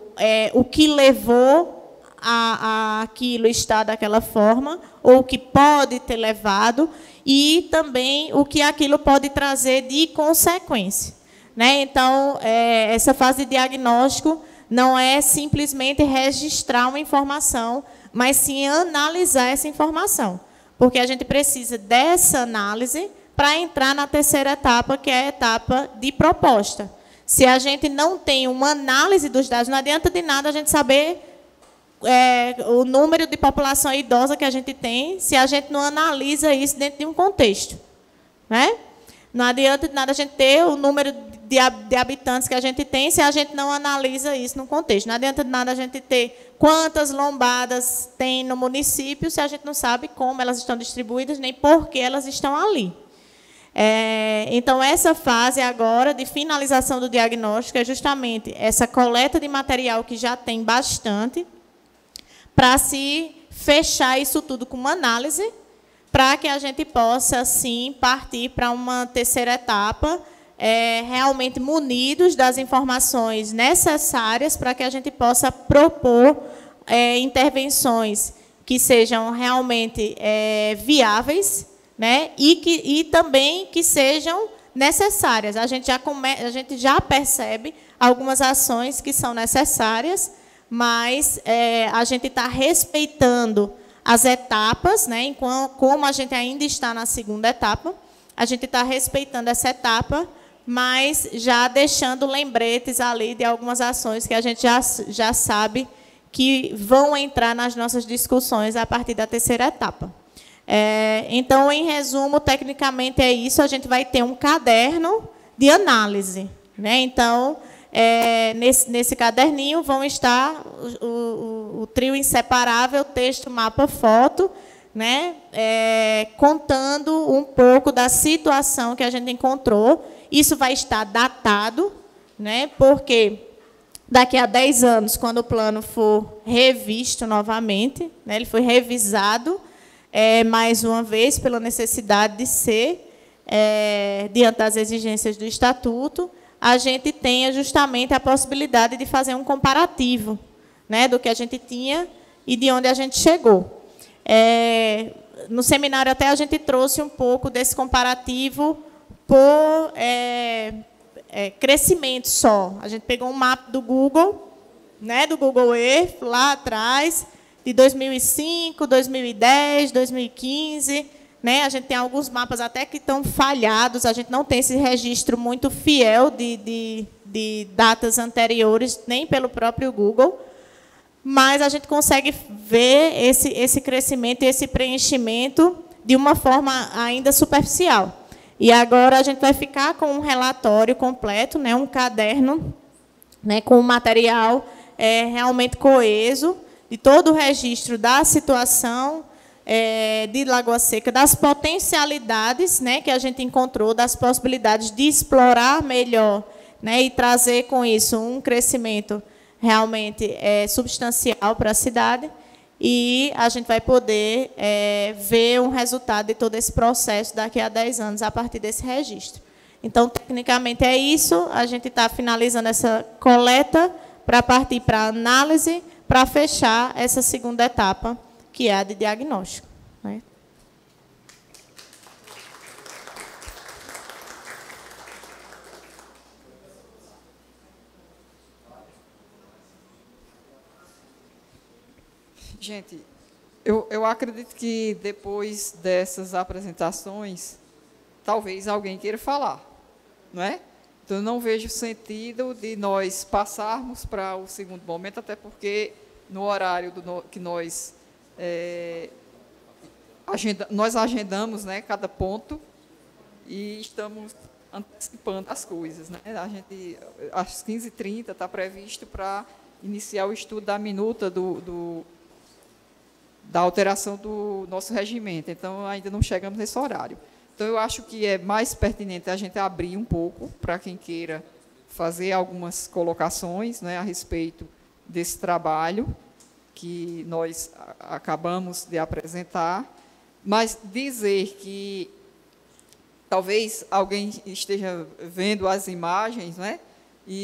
o que levou a aquilo estar daquela forma, ou o que pode ter levado, e também o que aquilo pode trazer de consequência. Né? Então, essa fase de diagnóstico não é simplesmente registrar uma informação, mas sim analisar essa informação, porque a gente precisa dessa análise para entrar na terceira etapa, que é a etapa de proposta. Se a gente não tem uma análise dos dados, não adianta de nada a gente saber o número de população idosa que a gente tem, se a gente não analisa isso dentro de um contexto. Né? Não adianta de nada a gente ter o número de habitantes que a gente tem, se a gente não analisa isso no contexto. Não adianta de nada a gente ter quantas lombadas tem no município, se a gente não sabe como elas estão distribuídas, nem por que elas estão ali. Então, essa fase agora de finalização do diagnóstico é justamente essa coleta de material que já tem bastante, para se fechar isso tudo com uma análise, para que a gente possa, sim, partir para uma terceira etapa, realmente munidos das informações necessárias para que a gente possa propor intervenções que sejam realmente viáveis, né, e também que sejam necessárias. A gente já percebe algumas ações que são necessárias, mas a gente está respeitando as etapas, né, como a gente ainda está na segunda etapa, a gente está respeitando essa etapa, mas já deixando lembretes ali de algumas ações que a gente já sabe que vão entrar nas nossas discussões a partir da terceira etapa. Então, em resumo, tecnicamente é isso, a gente vai ter um caderno de análise. Né? Então, nesse caderninho vão estar o trio inseparável, texto, mapa, foto, né? Contando um pouco da situação que a gente encontrou. Isso vai estar datado, né? Porque daqui a 10 anos, quando o plano for revisto novamente, né? Ele foi revisado mais uma vez pela necessidade de ser, diante das exigências do Estatuto, a gente tenha justamente a possibilidade de fazer um comparativo, né, do que a gente tinha e de onde a gente chegou. No seminário até a gente trouxe um pouco desse comparativo por crescimento só. A gente pegou um mapa do Google, né, do Google Earth, lá atrás, de 2005, 2010, 2015. Né? A gente tem alguns mapas até que estão falhados, a gente não tem esse registro muito fiel de datas anteriores, nem pelo próprio Google, mas a gente consegue ver esse crescimento e esse preenchimento de uma forma ainda superficial. E agora a gente vai ficar com um relatório completo, né, um caderno, né, com um material realmente coeso, de todo o registro da situação de Lagoa Seca, das potencialidades, né, que a gente encontrou, das possibilidades de explorar melhor, né, e trazer com isso um crescimento realmente substancial para a cidade, e a gente vai poder ver um resultado de todo esse processo daqui a 10 anos, a partir desse registro. Então, tecnicamente, é isso. A gente está finalizando essa coleta para partir para a análise, para fechar essa segunda etapa, que é a de diagnóstico. Né? Gente, eu acredito que depois dessas apresentações, talvez alguém queira falar, não é? Então, eu não vejo sentido de nós passarmos para o segundo momento, até porque no horário que nós agendamos, né, cada ponto, e estamos antecipando as coisas. Né? A gente, às 15h30 está previsto para iniciar o estudo da minuta da alteração do nosso regimento. Então, ainda não chegamos nesse horário. Então, eu acho que é mais pertinente a gente abrir um pouco para quem queira fazer algumas colocações, né, a respeito desse trabalho que nós acabamos de apresentar, mas dizer que talvez alguém esteja vendo as imagens, né,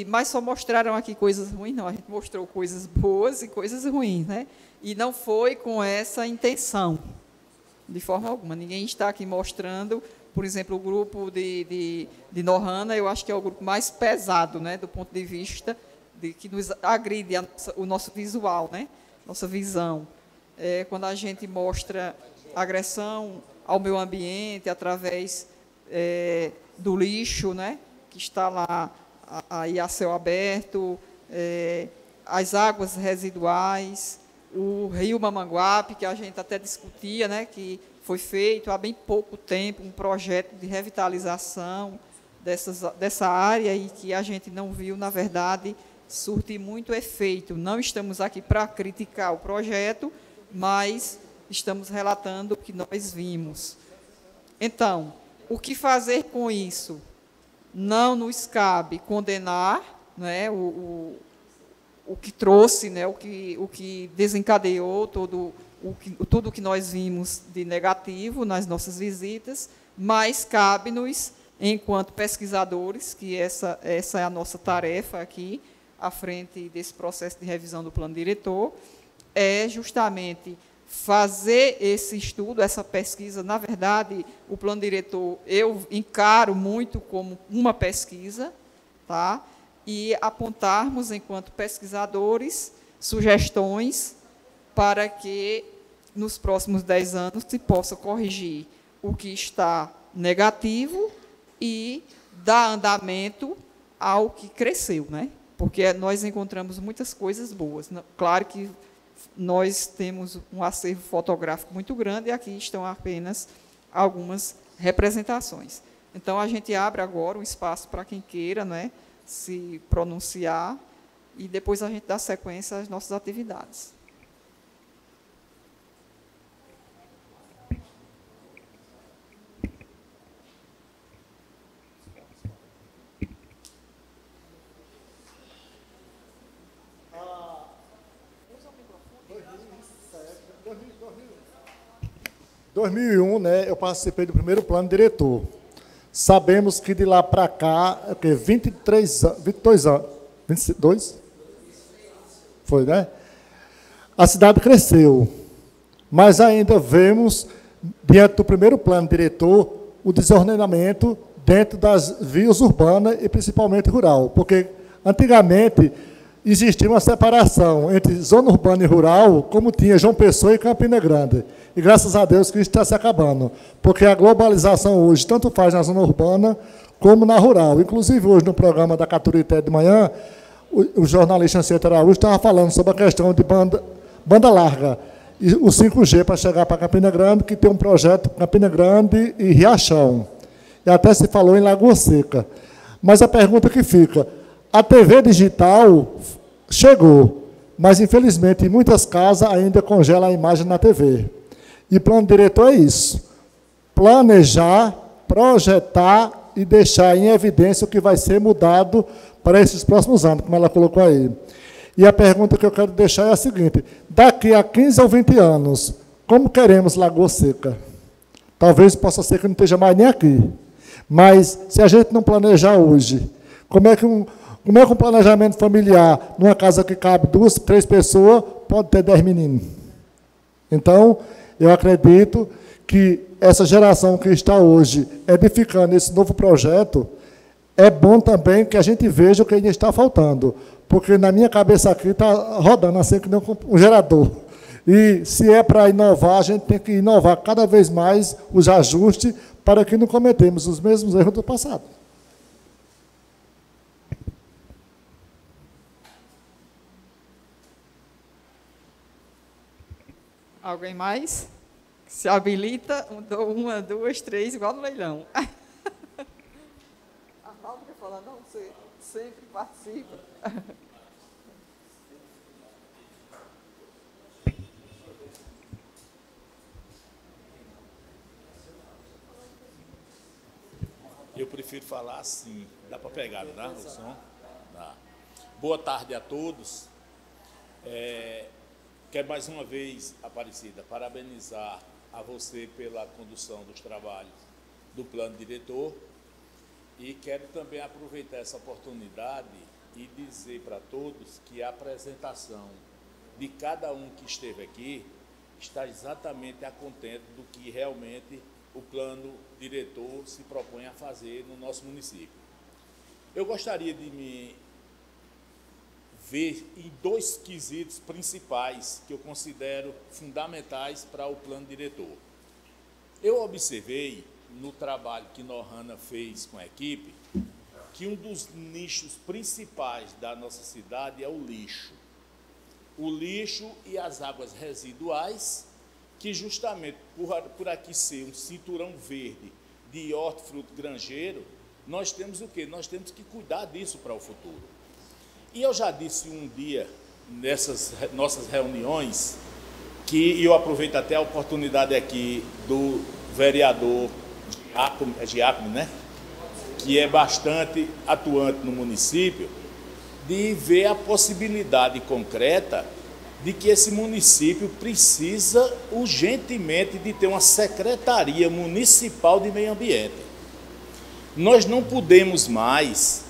mas só mostraram aqui coisas ruins, não, a gente mostrou coisas boas e coisas ruins, né, e não foi com essa intenção, de forma alguma. Ninguém está aqui mostrando, por exemplo, o grupo de Nohana, eu acho que é o grupo mais pesado, né, do ponto de vista que nos agride o nosso visual, né, nossa visão. Quando a gente mostra agressão ao meio ambiente através do lixo, né, que está lá aí a céu aberto, as águas residuais, o rio Mamanguape, que a gente até discutia, né, que foi feito há bem pouco tempo um projeto de revitalização dessa área e que a gente não viu, na verdade, surtir muito efeito. Não estamos aqui para criticar o projeto, mas estamos relatando o que nós vimos. Então, o que fazer com isso? Não nos cabe condenar, né, o que trouxe, né, o que desencadeou tudo o que nós vimos de negativo nas nossas visitas, mas cabe-nos, enquanto pesquisadores, que essa é a nossa tarefa aqui, à frente desse processo de revisão do plano diretor, é justamente fazer esse estudo, essa pesquisa. Na verdade, o plano diretor eu encaro muito como uma pesquisa, tá? E apontarmos, enquanto pesquisadores, sugestões para que, nos próximos 10 anos, se possa corrigir o que está negativo e dar andamento ao que cresceu, né? Porque nós encontramos muitas coisas boas. Claro que nós temos um acervo fotográfico muito grande e aqui estão apenas algumas representações. Então, a gente abre agora um espaço para quem queira, né, se pronunciar, e depois a gente dá sequência às nossas atividades. Em 2001, né, eu participei do primeiro plano diretor. Sabemos que de lá para cá, 22 anos, 22? Foi, né? A cidade cresceu, mas ainda vemos, diante do primeiro plano diretor, o desordenamento dentro das vias urbanas e principalmente rural, porque antigamente existia uma separação entre zona urbana e rural, como tinha João Pessoa e Campina Grande. E graças a Deus que isso está se acabando, porque a globalização hoje tanto faz na zona urbana como na rural. Inclusive, hoje, no programa da Caturité de manhã, o jornalista Anchieta Araújo estava falando sobre a questão de banda larga, e o 5G para chegar para Campina Grande, que tem um projeto Campina Grande e Riachão. E até se falou em Lagoa Seca. Mas a pergunta que fica, a TV digital chegou, mas, infelizmente, em muitas casas ainda congela a imagem na TV. E plano diretor é isso. Planejar, projetar e deixar em evidência o que vai ser mudado para esses próximos anos, como ela colocou aí. E a pergunta que eu quero deixar é a seguinte, daqui a 15 ou 20 anos, como queremos Lagoa Seca? Talvez possa ser que não esteja mais nem aqui. Mas, se a gente não planejar hoje, como é que um planejamento familiar, numa casa que cabe 2, 3 pessoas, pode ter 10 meninos? Então, eu acredito que essa geração que está hoje edificando esse novo projeto, é bom também que a gente veja o que ainda está faltando, porque na minha cabeça aqui está rodando assim que nem um gerador. E se é para inovar, a gente tem que inovar cada vez mais os ajustes para que não cometemos os mesmos erros do passado. Alguém mais? Se habilita, 1, 2, 3, igual no leilão. A Paulo quer falar, não, você sempre participa. Eu prefiro falar assim, dá para pegar, não dá? O som? Dá. Boa tarde a todos. Quero mais uma vez, Aparecida, parabenizar a você pela condução dos trabalhos do plano diretor e quero também aproveitar essa oportunidade e dizer para todos que a apresentação de cada um que esteve aqui está exatamente a contento do que realmente o plano diretor se propõe a fazer no nosso município. Eu gostaria de me ver em 2 quesitos principais que eu considero fundamentais para o plano diretor. Eu observei no trabalho que Nohana fez com a equipe que um dos nichos principais da nossa cidade é o lixo. O lixo e as águas residuais, que justamente por aqui ser um cinturão verde de hortifruti granjeiro, nós temos o quê? Nós temos que cuidar disso para o futuro. E eu já disse um dia, nessas nossas reuniões, que eu aproveito até a oportunidade aqui do vereador Giacomo, né? Que é bastante atuante no município, de ver a possibilidade concreta de que esse município precisa urgentemente de ter uma Secretaria Municipal de Meio Ambiente. Nós não podemos mais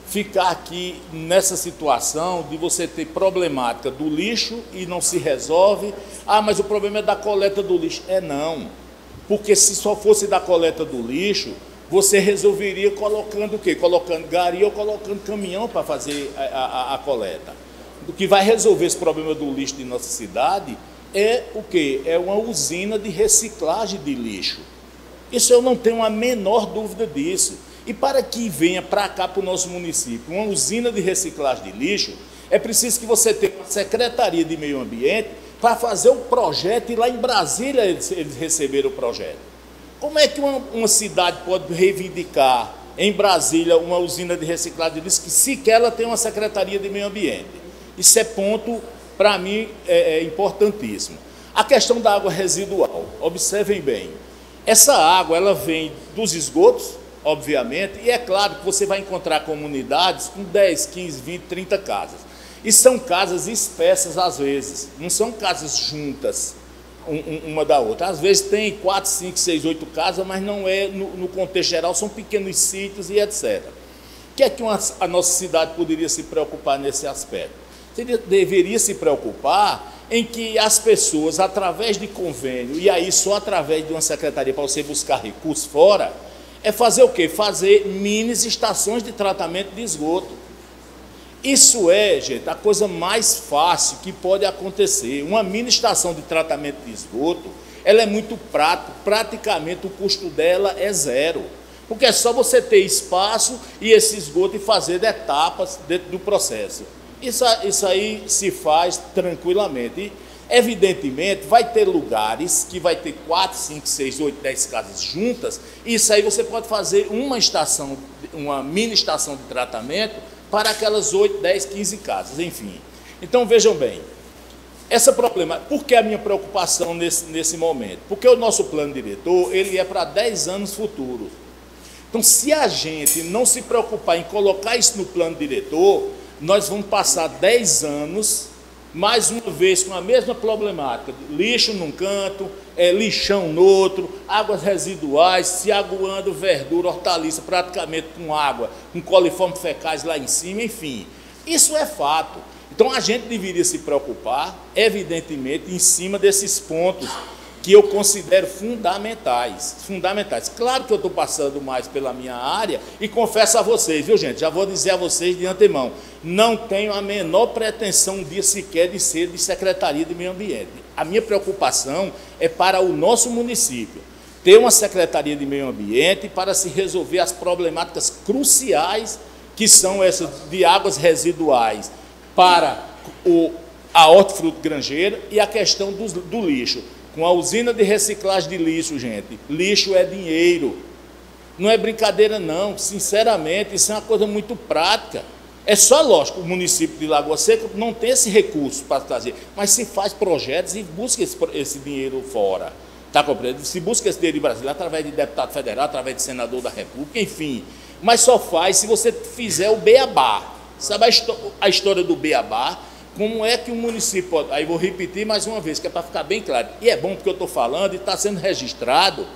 ficar aqui nessa situação de você ter problemática do lixo e não se resolve. Ah, mas o problema é da coleta do lixo. Não, porque se só fosse da coleta do lixo, você resolveria colocando o quê? Colocando gari ou colocando caminhão para fazer a coleta. O que vai resolver esse problema do lixo de nossa cidade é o quê? É uma usina de reciclagem de lixo. Isso eu não tenho a menor dúvida disso. E para que venha para cá, para o nosso município, uma usina de reciclagem de lixo, é preciso que você tenha uma Secretaria de Meio Ambiente para fazer o projeto, e lá em Brasília eles receberam o projeto. Como é que uma cidade pode reivindicar em Brasília uma usina de reciclagem de lixo que sequer ela tem uma Secretaria de Meio Ambiente? Isso é ponto, para mim, é importantíssimo. A questão da água residual, observem bem, essa água ela vem dos esgotos, obviamente, e é claro que você vai encontrar comunidades com 10, 15, 20, 30 casas. E são casas espessas às vezes, não são casas juntas, uma da outra. Às vezes tem 4, 5, 6, 8 casas, mas não é, no contexto geral, são pequenos sítios e etc. O que é que a nossa cidade poderia se preocupar nesse aspecto? Deveria se preocupar em que as pessoas, através de convênio, e aí só através de uma secretaria para você buscar recursos fora, é fazer o quê? Fazer mini estações de tratamento de esgoto. Isso é, gente, a coisa mais fácil que pode acontecer. Uma mini estação de tratamento de esgoto, ela é muito prática, praticamente o custo dela é zero. Porque é só você ter espaço e esse esgoto e fazer etapas dentro do processo. Isso aí se faz tranquilamente. E, evidentemente, vai ter lugares que vai ter 4, 5, 6, 8, 10 casas juntas. E isso aí você pode fazer uma mini estação de tratamento para aquelas 8, 10, 15 casas, enfim. Então, vejam bem, por que a minha preocupação nesse momento? Porque o nosso plano diretor, ele é para 10 anos futuros. Então, se a gente não se preocupar em colocar isso no plano diretor, nós vamos passar 10 anos, mais uma vez, com a mesma problemática, lixo num canto, lixão no outro, águas residuais, se aguando verdura, hortaliça, praticamente com água, com coliformes fecais lá em cima, enfim. Isso é fato. Então, a gente deveria se preocupar, evidentemente, em cima desses pontos que eu considero fundamentais. Claro que eu estou passando mais pela minha área e confesso a vocês, viu, gente? Já vou dizer a vocês de antemão, não tenho a menor pretensão um dia sequer de ser de Secretaria de Meio Ambiente. A minha preocupação é para o nosso município, ter uma Secretaria de Meio Ambiente para se resolver as problemáticas cruciais que são essas de águas residuais para a hortifruti granjeira e a questão do lixo. Com a usina de reciclagem de lixo, gente, lixo é dinheiro. Não é brincadeira, não. Sinceramente, isso é uma coisa muito prática. É só lógico, o município de Lagoa Seca não tem esse recurso para trazer, mas se faz projetos e busca esse dinheiro fora. Está compreendendo? Se busca esse dinheiro em Brasília através de deputado federal, através de senador da República, enfim. Mas só faz se você fizer o beabá. Sabe a história do beabá? Como é que o município pode... Aí vou repetir mais uma vez, que é para ficar bem claro. E é bom porque eu estou falando e está sendo registrado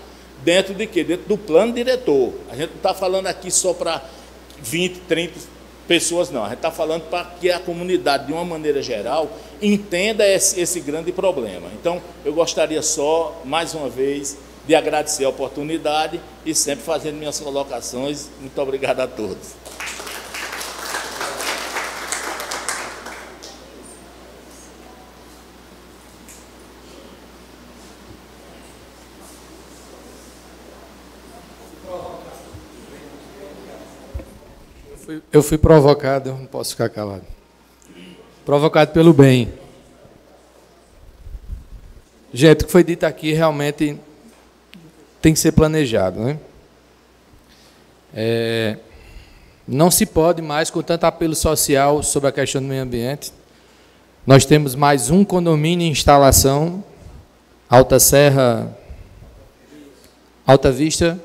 dentro de quê? Dentro do plano diretor. A gente não está falando aqui só para 20, 30 pessoas, não. A gente está falando para que a comunidade, de uma maneira geral, entenda esse grande problema. Então, eu gostaria só, mais uma vez, de agradecer a oportunidade e sempre fazendo minhas colocações. Muito obrigado a todos. Eu fui provocado, não posso ficar calado. Provocado pelo bem. Gente, o que foi dito aqui realmente tem que ser planejado, né? Não se pode mais, com tanto apelo social sobre a questão do meio ambiente. Nós temos mais um condomínio em instalação, Alta Serra, Alta Vista,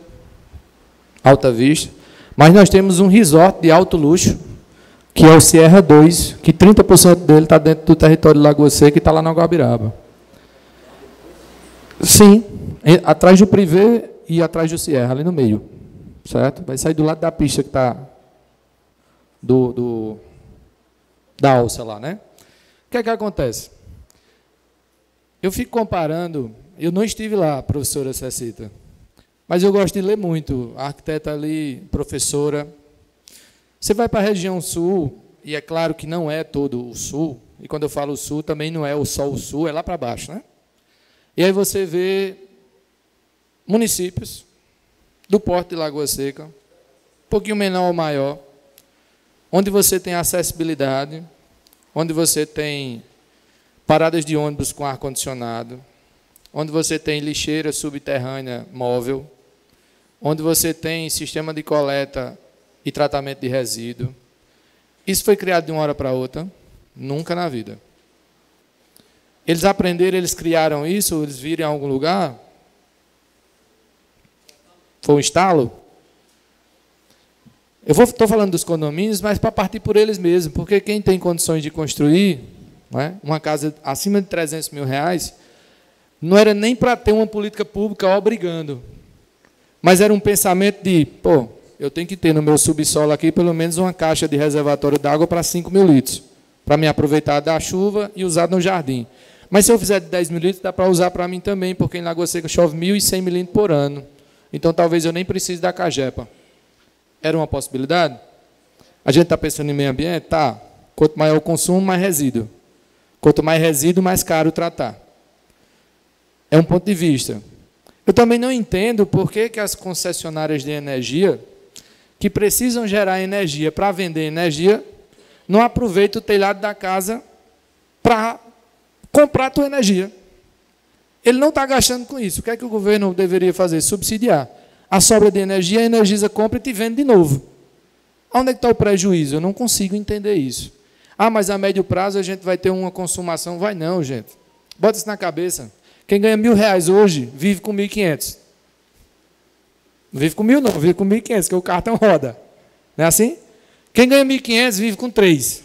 mas nós temos um resort de alto luxo, que é o Sierra 2, que 30% dele está dentro do território de Lagoa Seca e está lá na Guabiraba. Sim, atrás do Privé e atrás do Sierra, ali no meio. Certo? Vai sair do lado da pista que está da alça lá, né? O que é que acontece? Eu fico comparando, eu não estive lá, professora Cecita, mas eu gosto de ler muito. A arquiteta ali, professora. Você vai para a região sul, e é claro que não é todo o sul, e quando eu falo sul, também não é só o sul, é lá para baixo, né? E aí você vê municípios do porto de Lagoa Seca, um pouquinho menor ou maior, onde você tem acessibilidade, onde você tem paradas de ônibus com ar-condicionado, onde você tem lixeira subterrânea móvel, onde você tem sistema de coleta e tratamento de resíduo. Isso foi criado de uma hora para outra? Nunca na vida. Eles aprenderam, eles criaram isso, eles viram em algum lugar? Foi um estalo? Eu estou falando dos condomínios, mas para partir por eles mesmos, porque quem tem condições de construir, né, uma casa acima de 300 mil reais, não era nem para ter uma política pública obrigando, mas era um pensamento de, pô, eu tenho que ter no meu subsolo aqui pelo menos uma caixa de reservatório d'água para 5 mil litros, para me aproveitar da chuva e usar no jardim. Mas se eu fizer de 10 mil litros, dá para usar para mim também, porque em Lagoa Seca chove 1.100 milímetros por ano. Então, talvez eu nem precise da Cagepa. Era uma possibilidade? A gente está pensando em meio ambiente? Tá. Quanto maior o consumo, mais resíduo. Quanto mais resíduo, mais caro tratar. É um ponto de vista. Eu também não entendo por que as concessionárias de energia, que precisam gerar energia para vender energia, não aproveitam o telhado da casa para comprar a tua energia. Ele não está gastando com isso. O que é que o governo deveria fazer? Subsidiar. A sobra de energia, a Energisa compra e te vende de novo. Onde é que está o prejuízo? Eu não consigo entender isso. Ah, mas a médio prazo a gente vai ter uma consumação. Vai não, gente. Bota isso na cabeça. Quem ganha R$1.000 hoje, vive com 1.500. Não vive com 1.000 não, vive com 1.500, que o cartão roda. Não é assim? Quem ganha 1.500, vive com 3.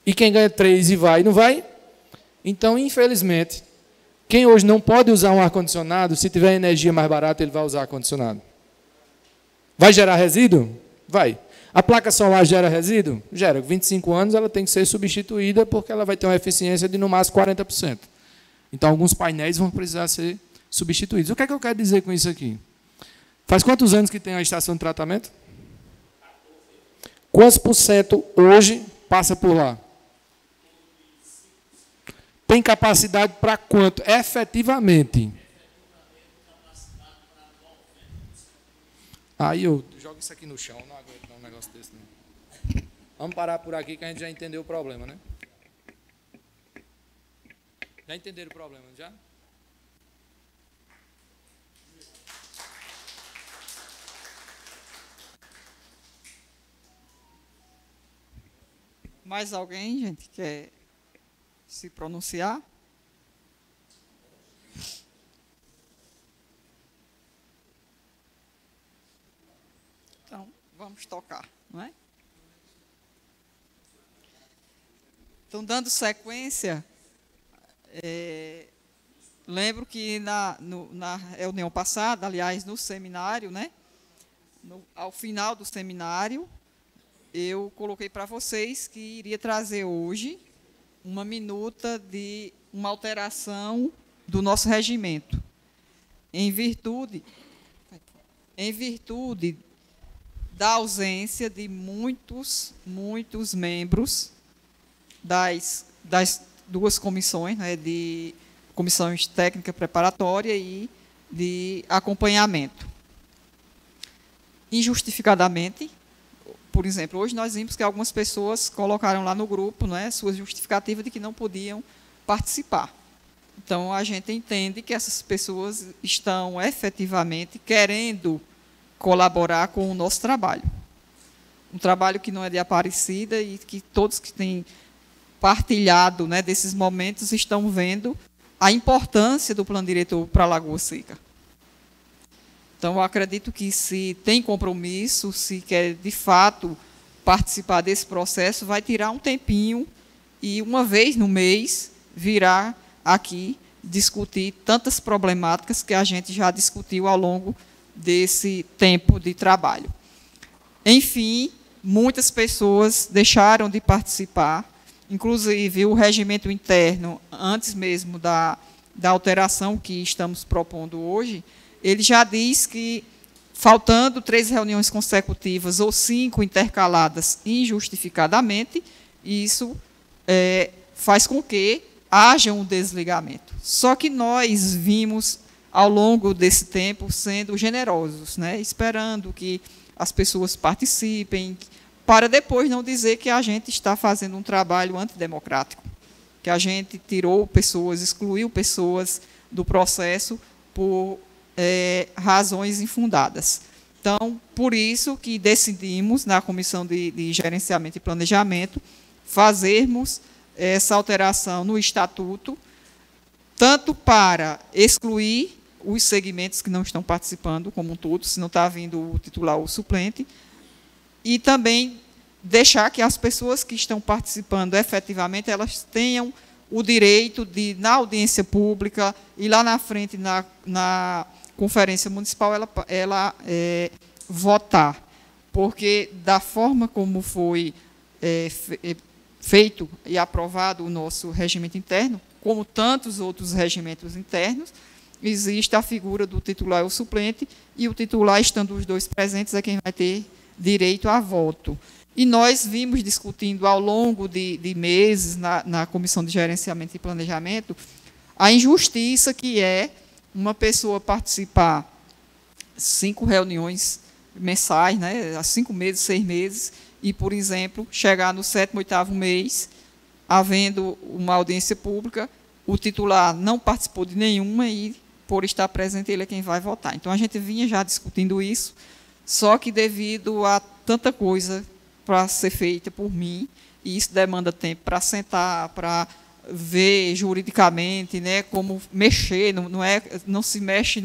E quem ganha 3 e vai, não vai? Então, infelizmente, quem hoje não pode usar um ar-condicionado, se tiver energia mais barata, ele vai usar ar-condicionado. Vai gerar resíduo? Vai. A placa solar gera resíduo? Gera. Com 25 anos, ela tem que ser substituída, porque ela vai ter uma eficiência de, no máximo, 40%. Então, alguns painéis vão precisar ser substituídos. O que é que eu quero dizer com isso aqui? Faz quantos anos que tem a estação de tratamento? Quantos por cento hoje passa por lá? Tem capacidade para quanto? Efetivamente. Aí eu jogo isso aqui no chão, não aguento um negócio desse, não. Vamos parar por aqui que a gente já entendeu o problema, né? Já entenderam o problema, já? Mais alguém, gente, quer se pronunciar? Então, vamos tocar, não é? Então, dando sequência, lembro que na reunião passada, aliás, no seminário, né, ao final do seminário, eu coloquei para vocês que iria trazer hoje uma minuta de uma alteração do nosso regimento, em virtude da ausência de muitos membros das duas comissões, né, de comissões técnica preparatória e de acompanhamento. Injustificadamente, por exemplo, hoje nós vimos que algumas pessoas colocaram lá no grupo, né, sua justificativa de que não podiam participar. Então, a gente entende que essas pessoas estão efetivamente querendo colaborar com o nosso trabalho. Um trabalho que não é de Aparecida e que todos que têm partilhado, né, desses momentos estão vendo a importância do plano diretor para a Lagoa Seca. Então, eu acredito que se tem compromisso, se quer, de fato, participar desse processo, vai tirar um tempinho e, uma vez no mês, virá aqui discutir tantas problemáticas que a gente já discutiu ao longo desse tempo de trabalho. Enfim, muitas pessoas deixaram de participar, inclusive o regimento interno, antes mesmo da alteração que estamos propondo hoje, ele já diz que, faltando 3 reuniões consecutivas ou 5 intercaladas injustificadamente, isso faz com que haja um desligamento. Só que nós vimos, ao longo desse tempo, sendo generosos, né, esperando que as pessoas participem, para depois não dizer que a gente está fazendo um trabalho antidemocrático, que a gente tirou pessoas, excluiu pessoas do processo por razões infundadas. Então, por isso que decidimos, na Comissão de Gerenciamento e Planejamento, fazermos essa alteração no Estatuto, tanto para excluir os segmentos que não estão participando, como um todo, se não está vindo o titular ou o suplente, e também deixar que as pessoas que estão participando efetivamente, elas tenham o direito de, na audiência pública e lá na frente, na conferência municipal, ela votar. Porque, da forma como foi feito e aprovado o nosso regimento interno, como tantos outros regimentos internos, existe a figura do titular e o suplente, e o titular, estando os dois presentes, é quem vai ter direito a voto. E nós vimos discutindo ao longo de meses na Comissão de Gerenciamento e Planejamento a injustiça que é uma pessoa participar 5 reuniões mensais, né, há 5 meses, 6 meses, e, por exemplo, chegar no 7º, 8º mês, havendo uma audiência pública, o titular não participou de nenhuma e, por estar presente, ele é quem vai votar. Então, a gente vinha já discutindo isso, só que devido a tanta coisa para ser feita por mim, e isso demanda tempo para sentar, para ver juridicamente, né, como mexer, não se mexe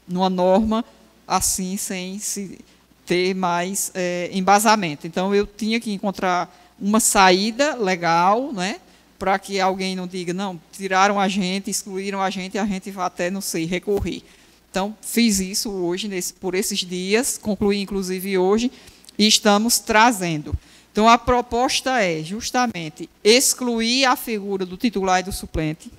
numa norma assim, sem se ter mais embasamento. Então, eu tinha que encontrar uma saída legal, né, para que alguém não diga, não, tiraram a gente, excluíram a gente vai até, não sei, recorrer. Então, fiz isso hoje, por esses dias, concluí, inclusive, hoje, e estamos trazendo. Então, a proposta é, justamente, excluir a figura do titular e do suplente.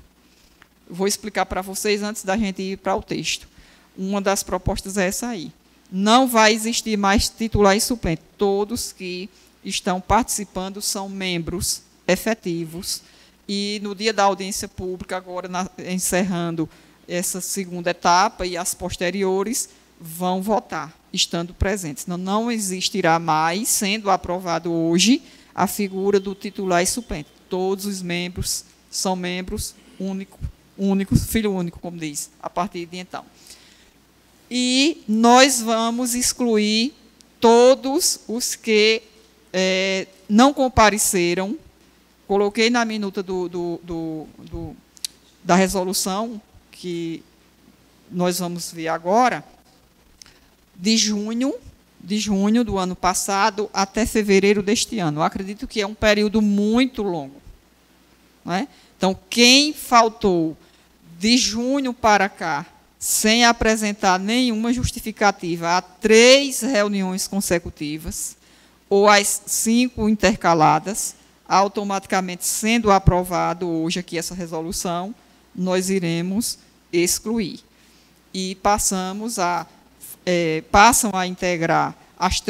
Vou explicar para vocês antes da gente ir para o texto. Uma das propostas é essa aí. Não vai existir mais titular e suplente. Todos que estão participando são membros efetivos. E, no dia da audiência pública, agora encerrando essa segunda etapa e as posteriores, vão votar, estando presentes. Não existirá mais, sendo aprovado hoje, a figura do titular e suplente. Todos os membros são membros únicos, filho único, como diz, a partir de então. E nós vamos excluir todos os que não compareceram. Coloquei na minuta da resolução, que nós vamos ver agora, de junho do ano passado até fevereiro deste ano. Eu acredito que é um período muito longo, não é? Então, quem faltou de junho para cá, sem apresentar nenhuma justificativa, a 3 reuniões consecutivas, ou as 5 intercaladas, automaticamente sendo aprovado hoje aqui essa resolução, nós iremos excluir. E passam a integrar as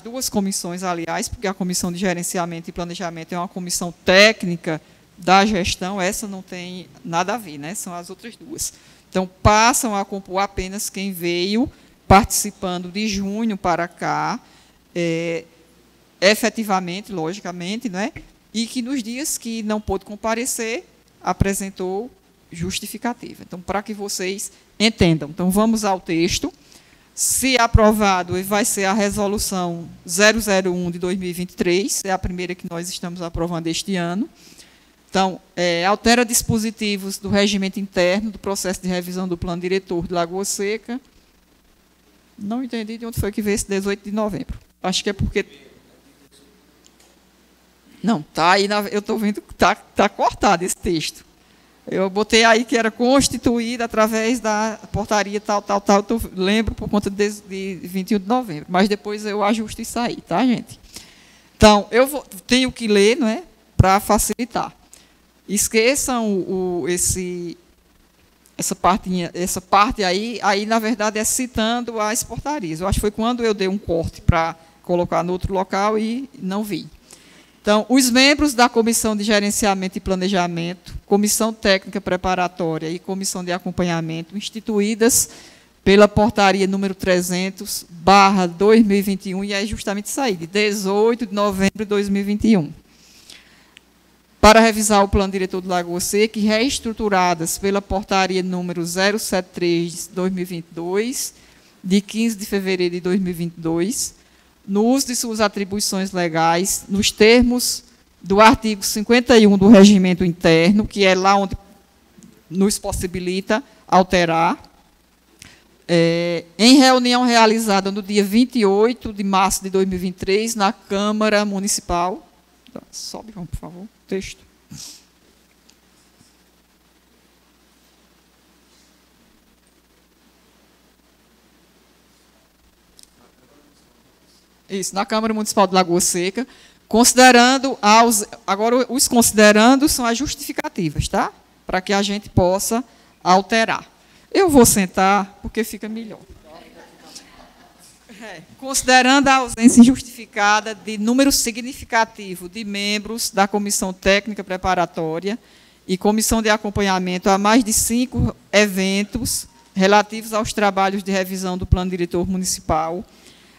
2 comissões, aliás, porque a Comissão de Gerenciamento e Planejamento é uma comissão técnica da gestão, essa não tem nada a ver, né? São as outras 2. Então, passam a compor apenas quem veio participando de junho para cá, efetivamente, logicamente, né? E que nos dias que não pôde comparecer, apresentou justificativa. Então, para que vocês entendam. Então, vamos ao texto. Se aprovado, vai ser a resolução 001 de 2023, é a primeira que nós estamos aprovando este ano. Então, altera dispositivos do regimento interno do processo de revisão do plano diretor de Lagoa Seca. Não entendi de onde foi que veio esse 18 de novembro. Acho que é porque... Não, está aí, eu estou vendo que está cortado esse texto. Eu botei aí que era constituída através da portaria tal, eu lembro por conta de 21 de novembro, mas depois eu ajusto isso aí, tá, gente? Então, tenho que ler, não é, para facilitar. Esqueçam essa parte aí, na verdade, é citando as portarias. Eu acho que foi quando eu dei um corte para colocar no outro local e não vi. Então, os membros da Comissão de Gerenciamento e Planejamento, Comissão Técnica Preparatória e Comissão de Acompanhamento, instituídas pela portaria número 300/2021, e é justamente isso aí, de 18 de novembro de 2021. Para revisar o plano diretor do Lagoa Seca, reestruturadas pela portaria número 073/2022, de 15 de fevereiro de 2022, no uso de suas atribuições legais, nos termos do artigo 51 do regimento interno, que é lá onde nos possibilita alterar, em reunião realizada no dia 28 de março de 2023, na Câmara Municipal. Sobe, por favor, texto. Isso, na Câmara Municipal de Lagoa Seca, considerando agora os considerando são as justificativas, tá? para que a gente possa alterar. Eu vou sentar, porque fica melhor. Considerando a ausência injustificada de número significativo de membros da Comissão Técnica Preparatória e Comissão de Acompanhamento a mais de 5 eventos relativos aos trabalhos de revisão do Plano Diretor Municipal,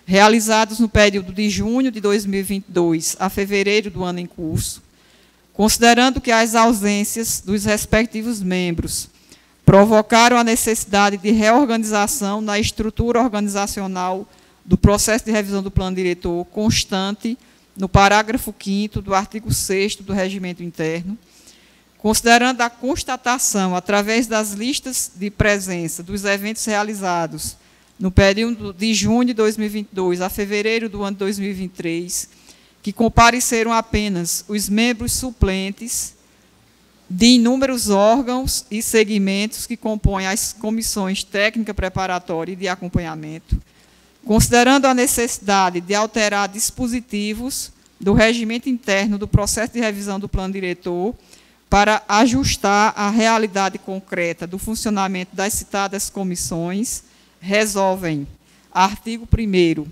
realizados no período de junho de 2022 a fevereiro do ano em curso, considerando que as ausências dos respectivos membros provocaram a necessidade de reorganização na estrutura organizacional do processo de revisão do plano diretor constante no parágrafo 5º do artigo 6º do Regimento Interno, considerando a constatação, através das listas de presença dos eventos realizados no período de junho de 2022 a fevereiro do ano de 2023, que compareceram apenas os membros suplentes de inúmeros órgãos e segmentos que compõem as comissões técnica preparatória e de acompanhamento, considerando a necessidade de alterar dispositivos do regimento interno do processo de revisão do plano diretor para ajustar a realidade concreta do funcionamento das citadas comissões, resolvem, artigo 1º,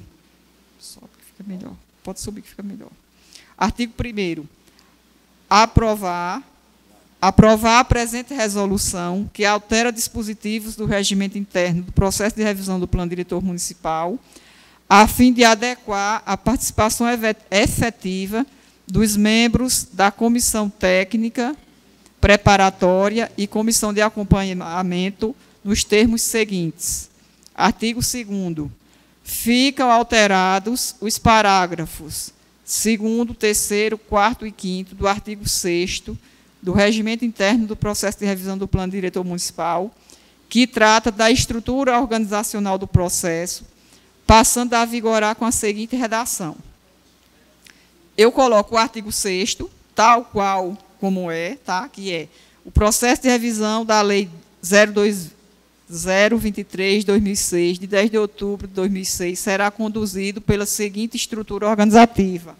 só que fica melhor, pode subir que fica melhor. Artigo 1º, aprovar a presente resolução, que altera dispositivos do regimento interno do processo de revisão do plano diretor municipal, a fim de adequar a participação efetiva dos membros da comissão técnica preparatória e comissão de acompanhamento nos termos seguintes. Artigo 2º. Ficam alterados os parágrafos 2º, 3º, 4º e 5º do artigo 6º do regimento interno do processo de revisão do plano diretor municipal, que trata da estrutura organizacional do processo, passando a vigorar com a seguinte redação. Eu coloco o artigo 6º, tal qual como é, tá? Que é o processo de revisão da Lei 023/2006, de 10 de outubro de 2006, será conduzido pela seguinte estrutura organizativa.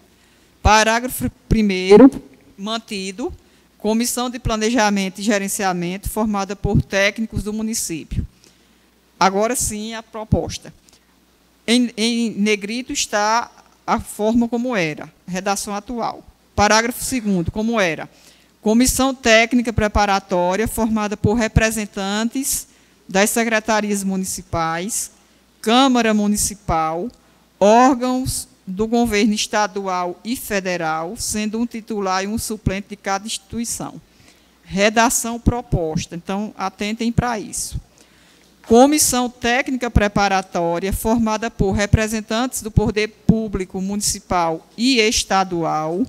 Parágrafo 1º, mantido, Comissão de Planejamento e Gerenciamento, formada por técnicos do município. Agora sim, a proposta. Em negrito está a forma como era, redação atual. Parágrafo 2º, como era. Comissão técnica preparatória, formada por representantes das secretarias municipais, Câmara Municipal, órgãos do governo estadual e federal, sendo um titular e um suplente de cada instituição. Redação proposta. Então, atentem para isso. Comissão técnica preparatória, formada por representantes do poder público municipal e estadual,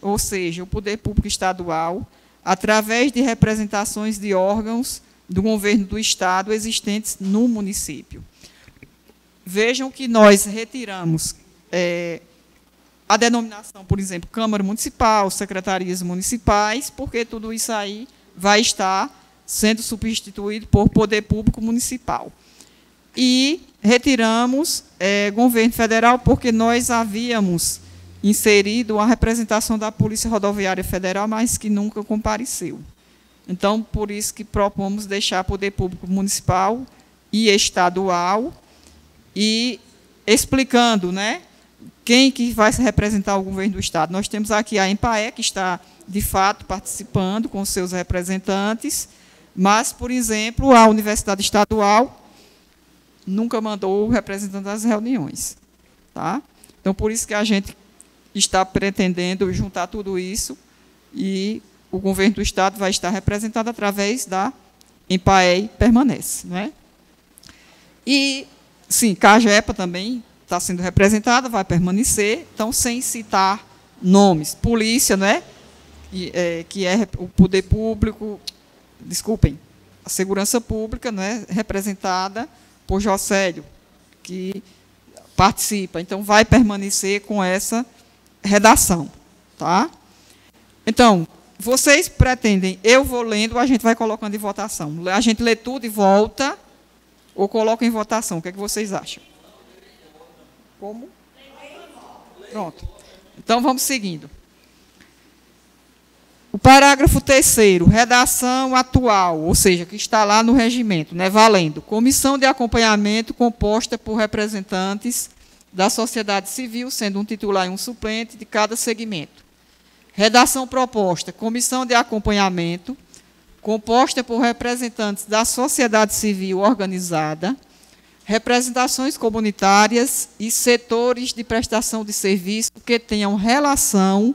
ou seja, o poder público estadual, através de representações de órgãos do governo do Estado existentes no município. Vejam que nós retiramos a denominação, por exemplo, Câmara Municipal, secretarias municipais, porque tudo isso aí vai estar sendo substituído por poder público municipal. E retiramos governo federal, porque nós havíamos inserido a representação da Polícia Rodoviária Federal, mas que nunca compareceu. Então, por isso que propomos deixar poder público municipal e estadual, e explicando, né, quem que vai representar o governo do Estado. Nós temos aqui a EMPAE, que está, de fato, participando com seus representantes, mas, por exemplo, a Universidade Estadual nunca mandou o representante das reuniões. Tá? Então, por isso que a gente está pretendendo juntar tudo isso, e o governo do Estado vai estar representado através da EMPAE permanece. Né? E, sim, CAGEPA também está sendo representada, vai permanecer, então, sem citar nomes. Polícia, né? Que é o poder público, desculpem, a segurança pública, né? Representada por Jocélio, que participa. Então, vai permanecer com essa redação. Tá? Então, vocês pretendem, eu vou lendo, a gente vai colocando em votação. A gente lê tudo e volta, ou coloca em votação. O que é que vocês acham? Como? Pronto. Então, vamos seguindo. O O parágrafo 3º, redação atual, ou seja, que está lá no regimento, né, valendo. Comissão de acompanhamento composta por representantes da sociedade civil, sendo um titular e um suplente de cada segmento. Redação proposta, comissão de acompanhamento composta por representantes da sociedade civil organizada, representações comunitárias e setores de prestação de serviço que tenham relação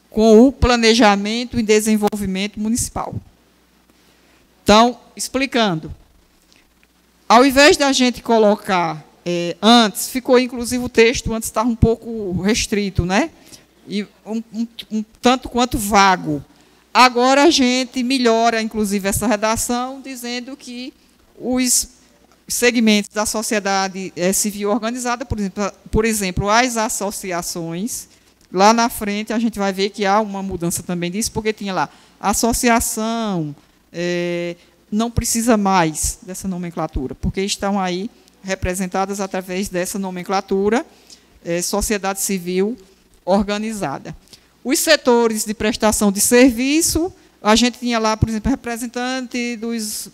com o planejamento e desenvolvimento municipal. Então, explicando, ao invés da gente colocar antes, ficou inclusive o texto, antes estava um pouco restrito, né? E um tanto quanto vago. Agora a gente melhora, inclusive, essa redação, dizendo que os segmentos da sociedade civil organizada, por exemplo, as associações, lá na frente a gente vai ver que há uma mudança também disso, porque tinha lá associação, não precisa mais dessa nomenclatura, porque estão aí representadas através dessa nomenclatura, sociedade civil organizada. Os setores de prestação de serviço, a gente tinha lá, por exemplo, representante dos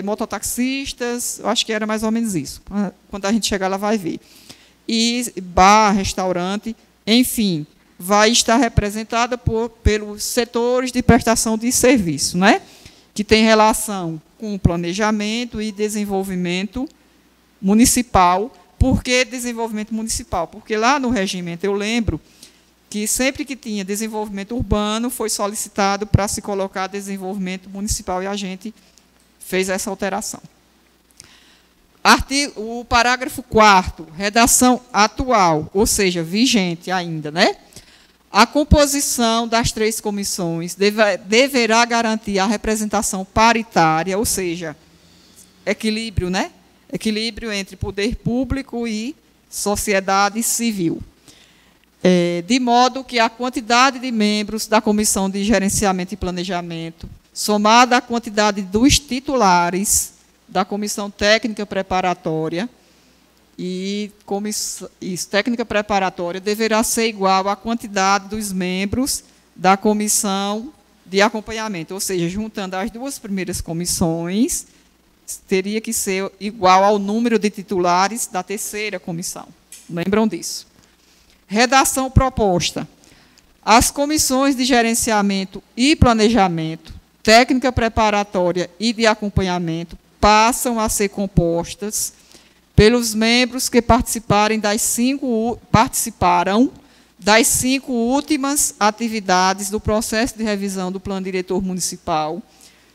mototaxistas, eu acho que era mais ou menos isso. Quando a gente chegar lá, vai ver. E bar, restaurante, enfim, vai estar representada pelos setores de prestação de serviço, né? Que tem relação com o planejamento e desenvolvimento municipal. Por que desenvolvimento municipal? Porque lá no regimento, eu lembro que sempre que tinha desenvolvimento urbano, foi solicitado para se colocar desenvolvimento municipal, e a gente fez essa alteração. O parágrafo 4º, redação atual, ou seja, vigente ainda, né? A composição das 3 comissões deverá garantir a representação paritária, ou seja, equilíbrio, né? Equilíbrio entre poder público e sociedade civil. De modo que a quantidade de membros da Comissão de Gerenciamento e Planejamento, somada à quantidade dos titulares da Comissão Técnica Preparatória, técnica preparatória, deverá ser igual à quantidade dos membros da Comissão de Acompanhamento, ou seja, juntando as 2 primeiras comissões, teria que ser igual ao número de titulares da 3ª comissão. Lembram disso? Redação proposta. As comissões de gerenciamento e planejamento, técnica preparatória e de acompanhamento passam a ser compostas pelos membros que participaram das 5 últimas atividades do processo de revisão do Plano Diretor Municipal,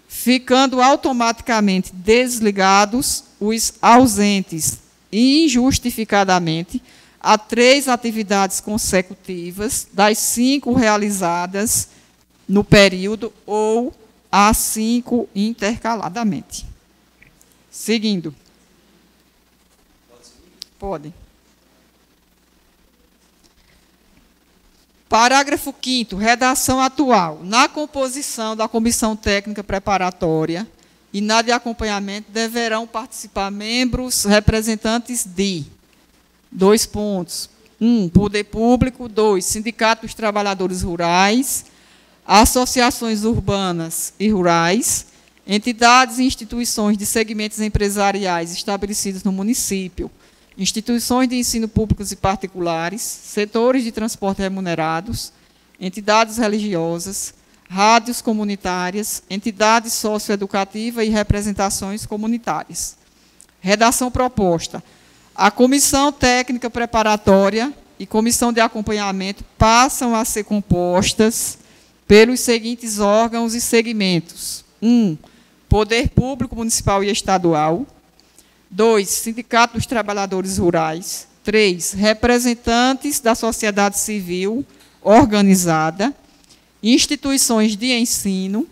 ficando automaticamente desligados os ausentes injustificadamente a 3 atividades consecutivas das 5 realizadas no período ou a 5 intercaladamente. Seguindo. Pode. Parágrafo 5º, redação atual. Na composição da Comissão Técnica Preparatória e na de acompanhamento deverão participar membros representantes de 2 pontos. 1, poder público. 2, sindicato dos trabalhadores rurais, associações urbanas e rurais, entidades e instituições de segmentos empresariais estabelecidos no município, instituições de ensino públicos e particulares, setores de transporte remunerados, entidades religiosas, rádios comunitárias, entidades socioeducativas e representações comunitárias. Redação proposta. A Comissão Técnica Preparatória e Comissão de Acompanhamento passam a ser compostas pelos seguintes órgãos e segmentos. 1, Poder Público Municipal e Estadual. 2, Sindicato dos Trabalhadores Rurais. 3, representantes da sociedade civil organizada, instituições de ensino,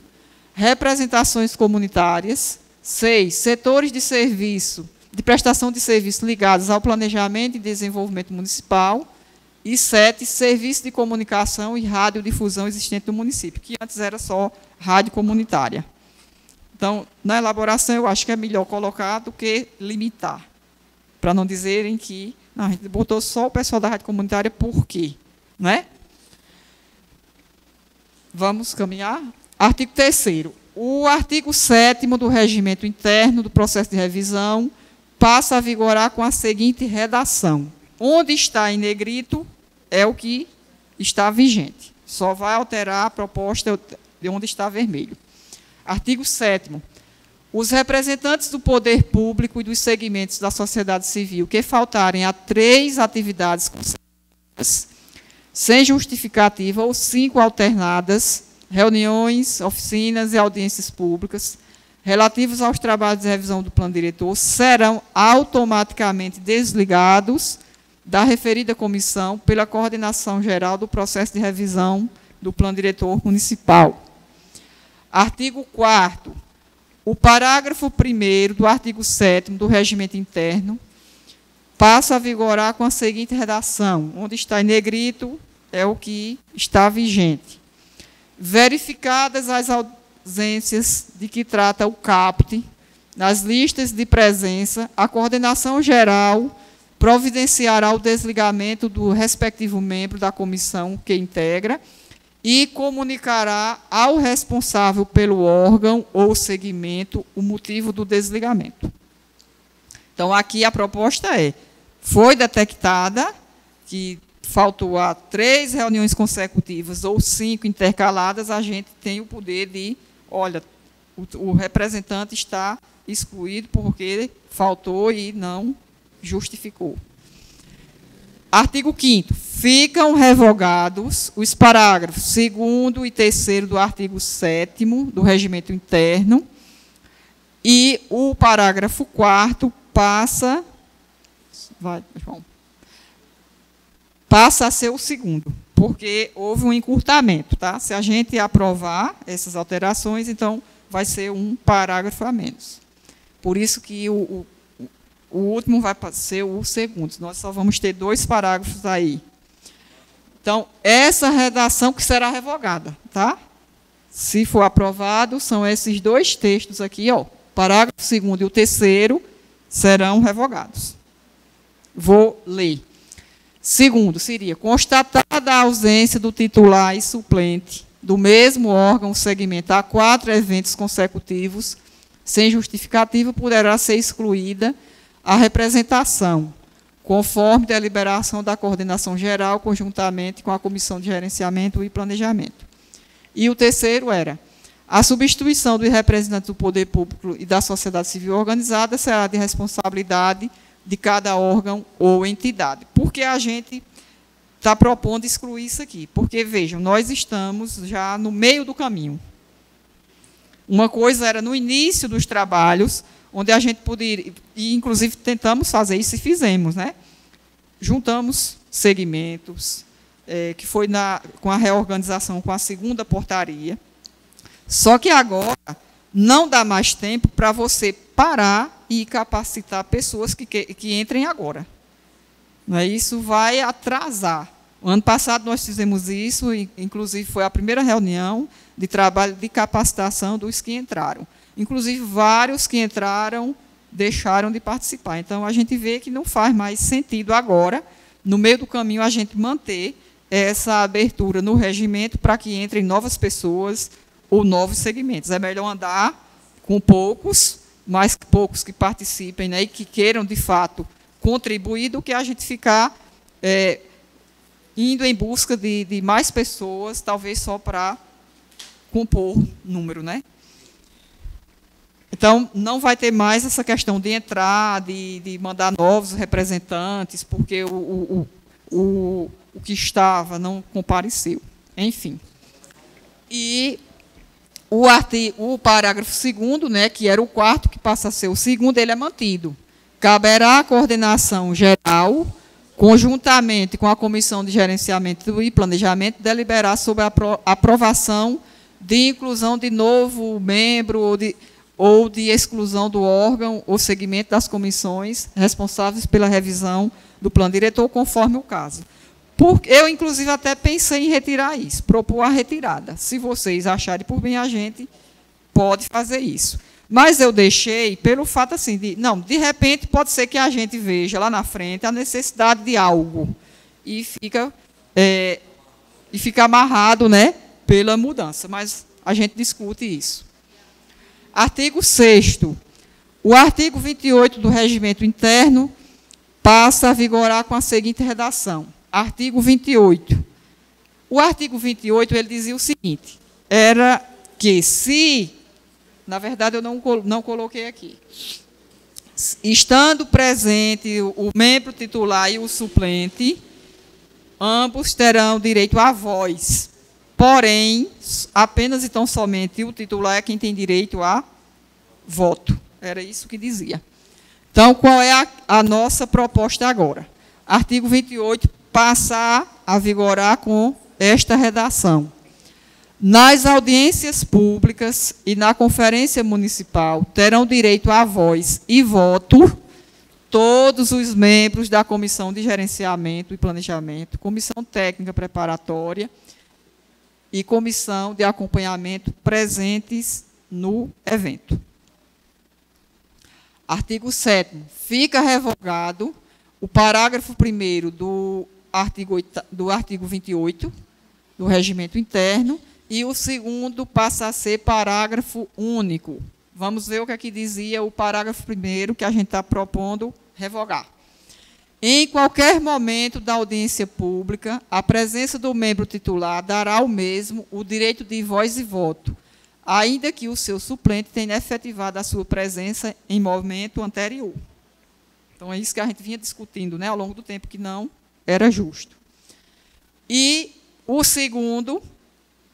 representações comunitárias. 6, setores de serviço, de prestação de serviço ligados ao planejamento e desenvolvimento municipal. E 7, serviço de comunicação e radiodifusão existente no município, que antes era só rádio comunitária. Então, na elaboração, eu acho que é melhor colocar do que limitar, para não dizerem que não, a gente botou só o pessoal da rádio comunitária, por quê? Não é? Vamos caminhar? Artigo 3º. O artigo 7º do Regimento Interno do Processo de Revisão passa a vigorar com a seguinte redação. Onde está em negrito é o que está vigente. Só vai alterar a proposta de onde está vermelho. Artigo 7º. Os representantes do poder público e dos segmentos da sociedade civil que faltarem a 3 atividades consecutivas, sem justificativa ou 5 alternadas, reuniões, oficinas e audiências públicas, relativos aos trabalhos de revisão do plano diretor, serão automaticamente desligados da referida comissão pela coordenação geral do processo de revisão do plano diretor municipal. Artigo 4º. O parágrafo 1º do artigo 7º do Regimento Interno passa a vigorar com a seguinte redação, onde está em negrito é o que está vigente. Verificadas as ausências de que trata o CAPT, nas listas de presença, a coordenação geral providenciará o desligamento do respectivo membro da comissão que integra e comunicará ao responsável pelo órgão ou segmento o motivo do desligamento. Então, aqui a proposta é, foi detectada que faltou a 3 reuniões consecutivas ou 5 intercaladas, a gente tem o poder de, olha, o representante está excluído porque faltou e não justificou. Artigo 5º. Ficam revogados os parágrafos 2º e 3º do artigo 7º do Regimento Interno e o parágrafo 4º passa a ser o 2º, porque houve um encurtamento. Tá? Se a gente aprovar essas alterações, então vai ser um parágrafo a menos. Por isso que o último vai ser o 2º. Nós só vamos ter 2 parágrafos aí. Então, essa redação que será revogada. Tá? Se for aprovado, são esses 2 textos aqui. Ó, parágrafo 2º e o 3º serão revogados. Vou ler. 2º seria, constatada a ausência do titular e suplente do mesmo órgão ou segmento a 4 eventos consecutivos, sem justificativa, poderá ser excluída a representação, conforme deliberação da coordenação geral, conjuntamente com a Comissão de Gerenciamento e Planejamento. E o 3º era, a substituição dos representantes do poder público e da sociedade civil organizada será de responsabilidade de cada órgão ou entidade. Por que a gente está propondo excluir isso aqui? Porque, vejam, nós estamos já no meio do caminho. Uma coisa era no início dos trabalhos, onde a gente poderia, e inclusive tentamos fazer isso e fizemos, né? Juntamos segmentos, que foi com a reorganização, com a 2ª portaria. Só que agora não dá mais tempo para você parar e capacitar pessoas que entrem agora. Isso vai atrasar. O ano passado nós fizemos isso, inclusive foi a primeira reunião de trabalho de capacitação dos que entraram. Inclusive, vários que entraram deixaram de participar. Então, a gente vê que não faz mais sentido agora, no meio do caminho, a gente manter essa abertura no regimento para que entrem novas pessoas ou novos segmentos. É melhor andar com poucos, mais poucos que participem, né, e que queiram, de fato, contribuir, do que a gente ficar indo em busca de mais pessoas, talvez só para compor número, né? Então, não vai ter mais essa questão de entrar, de mandar novos representantes, porque o que estava não compareceu. Enfim. E o parágrafo 2º, né, que era o 4º, que passa a ser o 2º, ele é mantido. Caberá à coordenação geral, conjuntamente com a Comissão de Gerenciamento e Planejamento, deliberar sobre a aprovação de inclusão de novo membro ou de exclusão do órgão ou segmento das comissões responsáveis pela revisão do plano diretor, conforme o caso. Eu, inclusive, até pensei em retirar isso, propor a retirada. Se vocês acharem por bem, a gente pode fazer isso. Mas eu deixei pelo fato assim, de repente, pode ser que a gente veja lá na frente a necessidade de algo e fica amarrado, né, pela mudança, mas a gente discute isso. Artigo 6º. O artigo 28 do Regimento Interno passa a vigorar com a seguinte redação. Artigo 28. O artigo 28, ele dizia o seguinte, era que se, na verdade eu não coloquei aqui, estando presente o membro titular e o suplente, ambos terão direito à voz. Porém, apenas e tão somente o titular é quem tem direito a voto. Era isso que dizia. Então, qual é a nossa proposta agora? Artigo 28 passa a vigorar com esta redação. Nas audiências públicas e na conferência municipal terão direito à voz e voto todos os membros da Comissão de Gerenciamento e Planejamento, Comissão Técnica Preparatória e Comissão de Acompanhamento presentes no evento. Artigo 7º. Fica revogado o parágrafo 1º do artigo 28 do Regimento Interno e o 2º passa a ser parágrafo único. Vamos ver o que aqui dizia o parágrafo 1º que a gente está propondo revogar. Em qualquer momento da audiência pública, a presença do membro titular dará ao mesmo o direito de voz e voto, ainda que o seu suplente tenha efetivado a sua presença em movimento anterior. Então, é isso que a gente vinha discutindo, né, ao longo do tempo, que não era justo. E o 2º,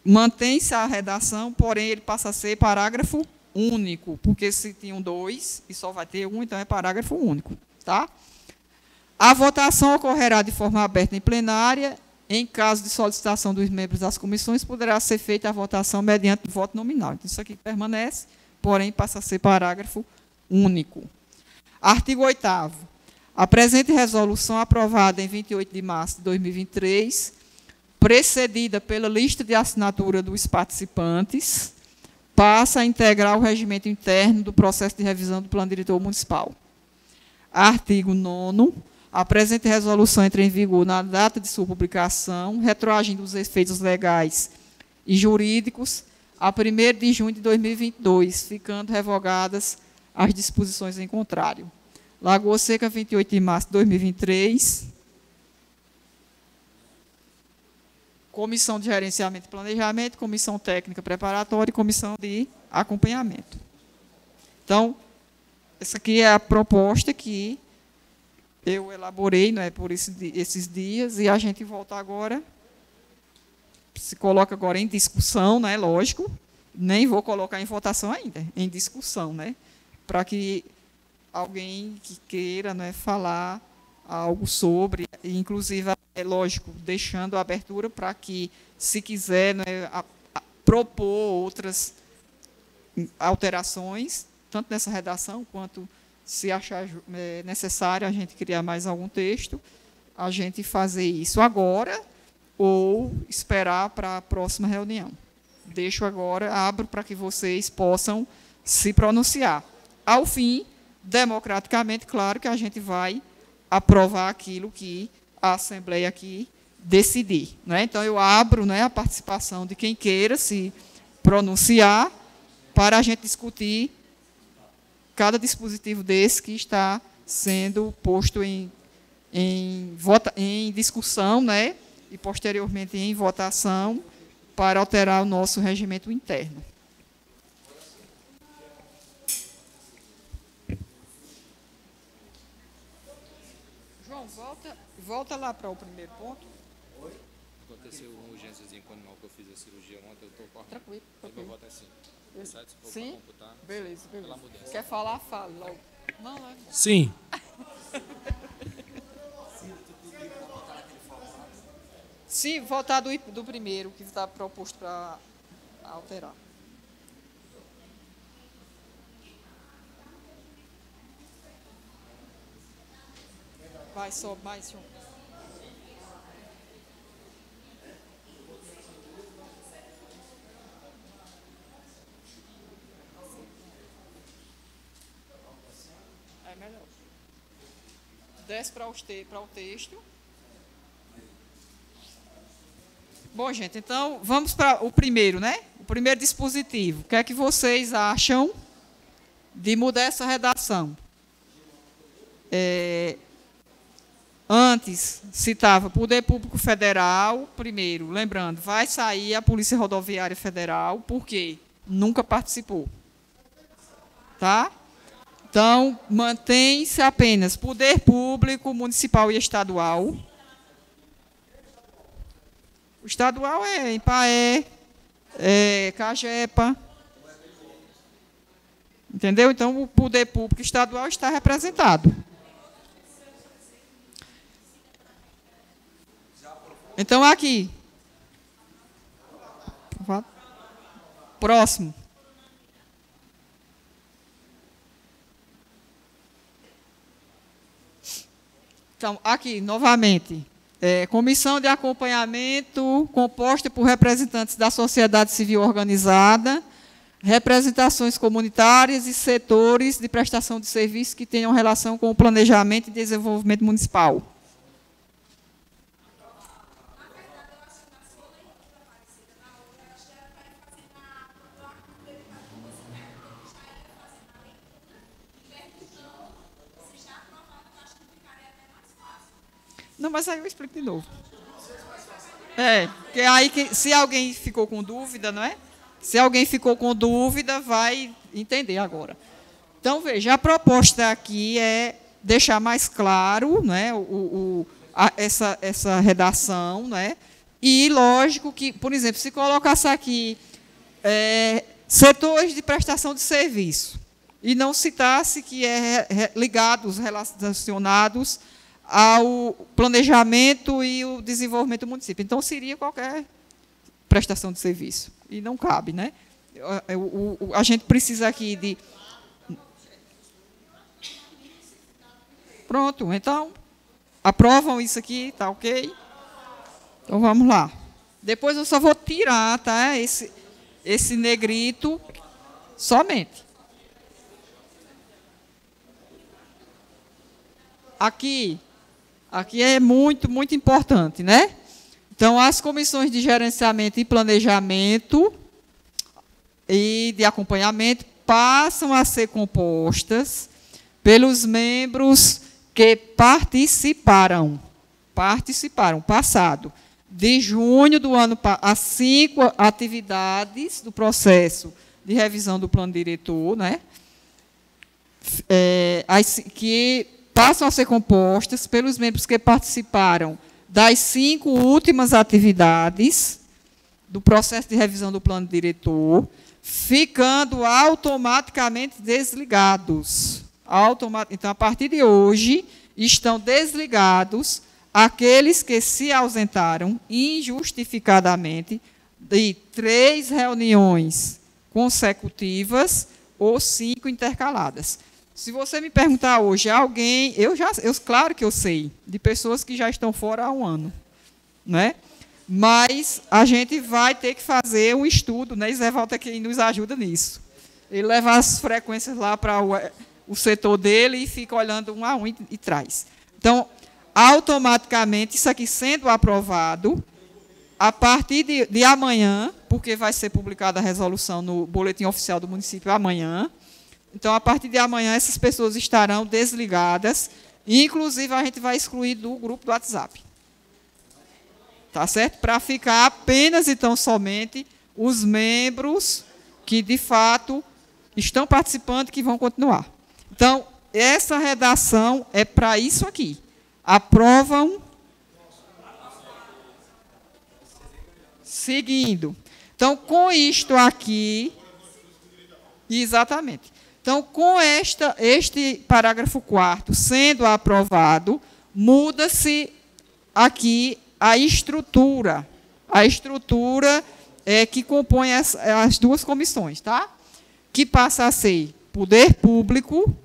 mantém-se a redação, porém, ele passa a ser parágrafo único, porque se tinham 2 e só vai ter 1, então é parágrafo único. Tá? A votação ocorrerá de forma aberta em plenária. Em caso de solicitação dos membros das comissões, poderá ser feita a votação mediante voto nominal. Então, isso aqui permanece, porém, passa a ser parágrafo único. Artigo 8º. A presente resolução, aprovada em 28 de março de 2023, precedida pela lista de assinatura dos participantes, passa a integrar o regimento interno do processo de revisão do Plano Diretor Municipal. Artigo 9º. A presente resolução entra em vigor na data de sua publicação, retroagindo os efeitos legais e jurídicos a 1º de junho de 2022, ficando revogadas as disposições em contrário. Lagoa Seca, 28 de março de 2023. Comissão de Gerenciamento e Planejamento, Comissão Técnica Preparatória e Comissão de Acompanhamento. Então, essa aqui é a proposta que eu elaborei, não é, por esses dias, e a gente volta agora, se coloca agora em discussão, né, lógico, nem vou colocar em votação ainda, em discussão, né, para que alguém que queira, né, falar algo sobre, inclusive, é lógico, deixando a abertura para que, se quiser, né, propor outras alterações, tanto nessa redação quanto, se achar necessário a gente criar mais algum texto, a gente fazer isso agora ou esperar para a próxima reunião. Deixo agora, abro para que vocês possam se pronunciar. Ao fim, democraticamente, claro que a gente vai aprovar aquilo que a Assembleia aqui decidir. Né? Então, eu abro, né, a participação de quem queira se pronunciar para a gente discutir cada dispositivo desse que está sendo posto em discussão, né, e posteriormente em votação, para alterar o nosso regimento interno. João, volta lá para o primeiro ponto. Oi? Aconteceu uma urgência com o animal que eu fiz a cirurgia ontem, eu estou correndo. Tranquilo. Eu vou votar sim. Sim? Beleza, beleza. Quer falar? Fale logo. Não, não. Sim. Sim, votar do primeiro, que está proposto para alterar. Vai, sobe mais, João. É melhor. Desce para o texto. Bom, gente, então vamos para o primeiro, né? O primeiro dispositivo. O que é que vocês acham de mudar essa redação? Antes citava Poder Público Federal, primeiro, lembrando, vai sair a Polícia Rodoviária Federal, por quê? Nunca participou. Tá? Então, mantém-se apenas Poder Público Municipal e Estadual. O estadual é Ipaé, Cagepa. Entendeu? Então, o Poder Público Estadual está representado. Então, aqui. Próximo. Então, aqui, novamente. Comissão de acompanhamento composta por representantes da sociedade civil organizada, representações comunitárias e setores de prestação de serviços que tenham relação com o planejamento e desenvolvimento municipal. Não, mas aí eu explico de novo. Porque aí, se alguém ficou com dúvida, não é? Se alguém ficou com dúvida, vai entender agora. Então, veja, a proposta aqui é deixar mais claro, não é, essa redação, não é? E, lógico, que, por exemplo, se colocasse aqui setores de prestação de serviço e não citasse que ligados, relacionados ao planejamento e o desenvolvimento do município. Então, seria qualquer prestação de serviço. E não cabe, né? A gente precisa aqui de... Pronto, então, aprovam isso aqui, tá ok? Então, vamos lá. Depois eu só vou tirar, tá? Esse negrito somente. Aqui é muito, muito importante, né? Então, as comissões de gerenciamento e planejamento e de acompanhamento passam a ser compostas pelos membros que participaram, passado, de junho do ano passado, as 5 atividades do processo de revisão do plano diretor, né? Que passam a ser compostas pelos membros que participaram das 5 últimas atividades do processo de revisão do plano diretor, ficando automaticamente desligados. Então, a partir de hoje, estão desligados aqueles que se ausentaram injustificadamente de 3 reuniões consecutivas ou 5 intercaladas. Se você me perguntar hoje, alguém, claro que eu sei, de pessoas que já estão fora há um ano, né? Mas a gente vai ter que fazer um estudo, né? Zé Walter que nos ajuda nisso. Ele leva as frequências lá para o setor dele e fica olhando um a um e traz. Então, automaticamente, isso aqui sendo aprovado, a partir de amanhã, porque vai ser publicada a resolução no Boletim Oficial do Município amanhã. Então, a partir de amanhã, essas pessoas estarão desligadas. Inclusive, a gente vai excluir do grupo do WhatsApp. Tá certo? Para ficar apenas, então, somente os membros que, de fato, estão participando e que vão continuar. Então, essa redação é para isso aqui. Aprovam. Seguindo. Então, com isto aqui... Exatamente. Então, com este parágrafo 4º sendo aprovado, muda-se aqui a estrutura que compõe as 2 comissões, tá? Que passa a ser Poder Público,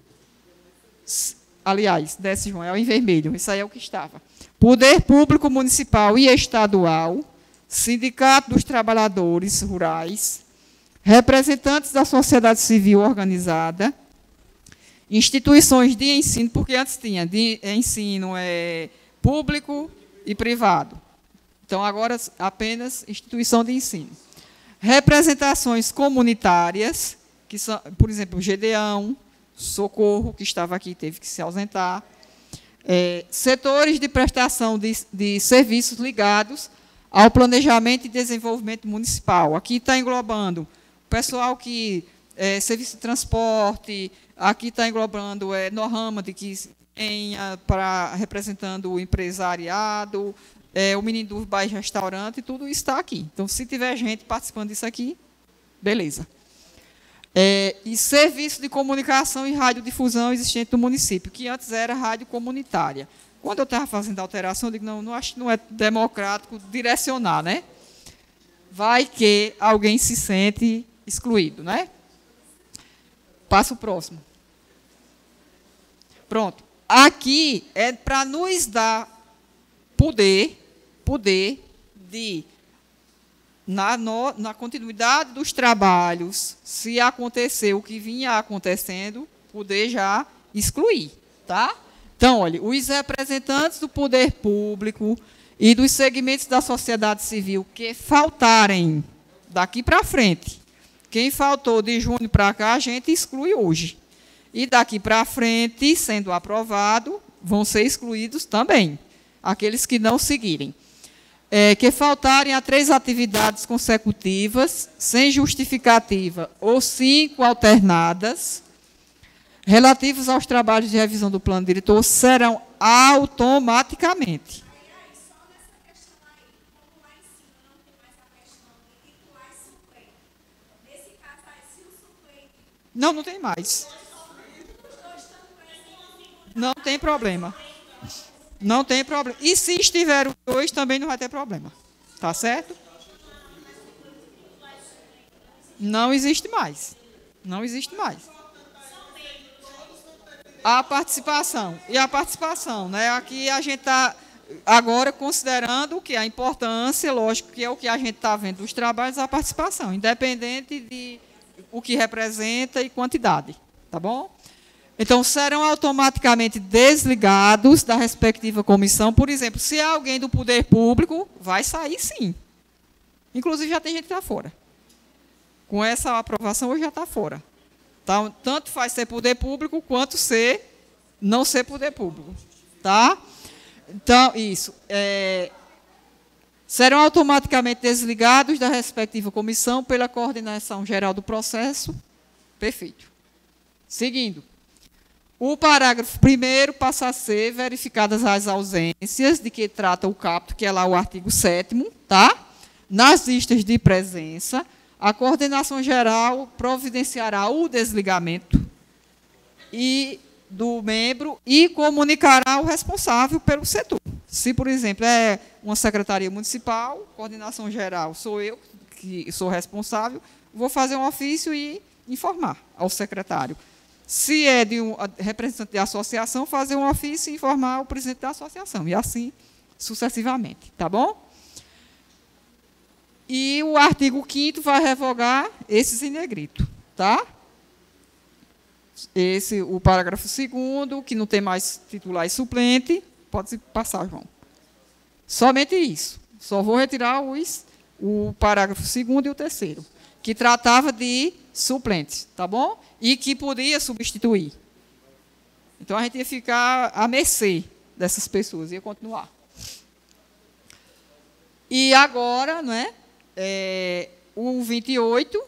aliás, desce, João, é em vermelho, isso aí é o que estava. Poder Público Municipal e Estadual, Sindicato dos Trabalhadores Rurais, representantes da sociedade civil organizada, instituições de ensino, porque antes tinha de ensino público e privado. Então, agora, apenas instituição de ensino. Representações comunitárias, que são, por exemplo, o Gedeão, Socorro, que estava aqui, teve que se ausentar. Setores de prestação de serviços ligados ao planejamento e desenvolvimento municipal. Aqui está englobando o pessoal que serviço de transporte, aqui está englobando Norrama, de que representando o empresariado, o Menino do Bairro Restaurante, tudo isso está aqui. Então, se tiver gente participando disso aqui, beleza. E serviço de comunicação e radiodifusão existente no município, que antes era rádio comunitária. Quando eu estava fazendo a alteração, eu digo, não acho que não é democrático direcionar, né? Vai que alguém se sente excluído, né? Passa o próximo. Pronto. Aqui é para nos dar poder de, na continuidade dos trabalhos, se acontecer o que vinha acontecendo, poder já excluir, tá? Então, olha, os representantes do poder público e dos segmentos da sociedade civil que faltarem daqui para frente, quem faltou de junho para cá, a gente exclui hoje. E daqui para frente, sendo aprovado, vão ser excluídos também, aqueles que não seguirem. Que faltarem a 3 atividades consecutivas, sem justificativa, ou 5 alternadas, relativos aos trabalhos de revisão do plano diretor, serão automaticamente. Só nessa questão aí, como lá em cima não tem mais a questão de titular e suplente. Nesse caso aí, se o suplente... Não tem mais. Não tem problema. Não tem problema. E se estiver os 2, também não vai ter problema. Tá certo? Não existe mais. Não existe mais. A participação. E a participação, né? Aqui a gente está agora considerando que a importância, lógico, que é o que a gente está vendo dos trabalhos, a participação, independente de o que representa e quantidade. Tá bom? Então, serão automaticamente desligados da respectiva comissão. Por exemplo, se é alguém do poder público, vai sair sim. Inclusive, já tem gente que está fora. Com essa aprovação, hoje já está fora. Então, tanto faz ser poder público, quanto não ser poder público. Tá? Então, isso. Serão automaticamente desligados da respectiva comissão pela coordenação geral do processo. Perfeito. Seguindo. O parágrafo 1º passa a ser verificadas as ausências de que trata o caput, que é lá o artigo 7º, tá? Nas listas de presença, a coordenação geral providenciará o desligamento do membro e comunicará o responsável pelo setor. Se, por exemplo, é uma secretaria municipal, coordenação geral sou eu, que sou responsável, vou fazer um ofício e informar ao secretário. Se é de um representante de associação, fazer um ofício e informar o presidente da associação, e assim sucessivamente, tá bom? E o artigo 5º vai revogar esses em negrito, tá? O parágrafo 2º, que não tem mais titular e suplente, pode passar, João. Somente isso. Só vou retirar o parágrafo 2º e o 3º, que tratava de suplentes, tá bom? E que podia substituir. Então, a gente ia ficar à mercê dessas pessoas, ia continuar. E agora, né, o 28,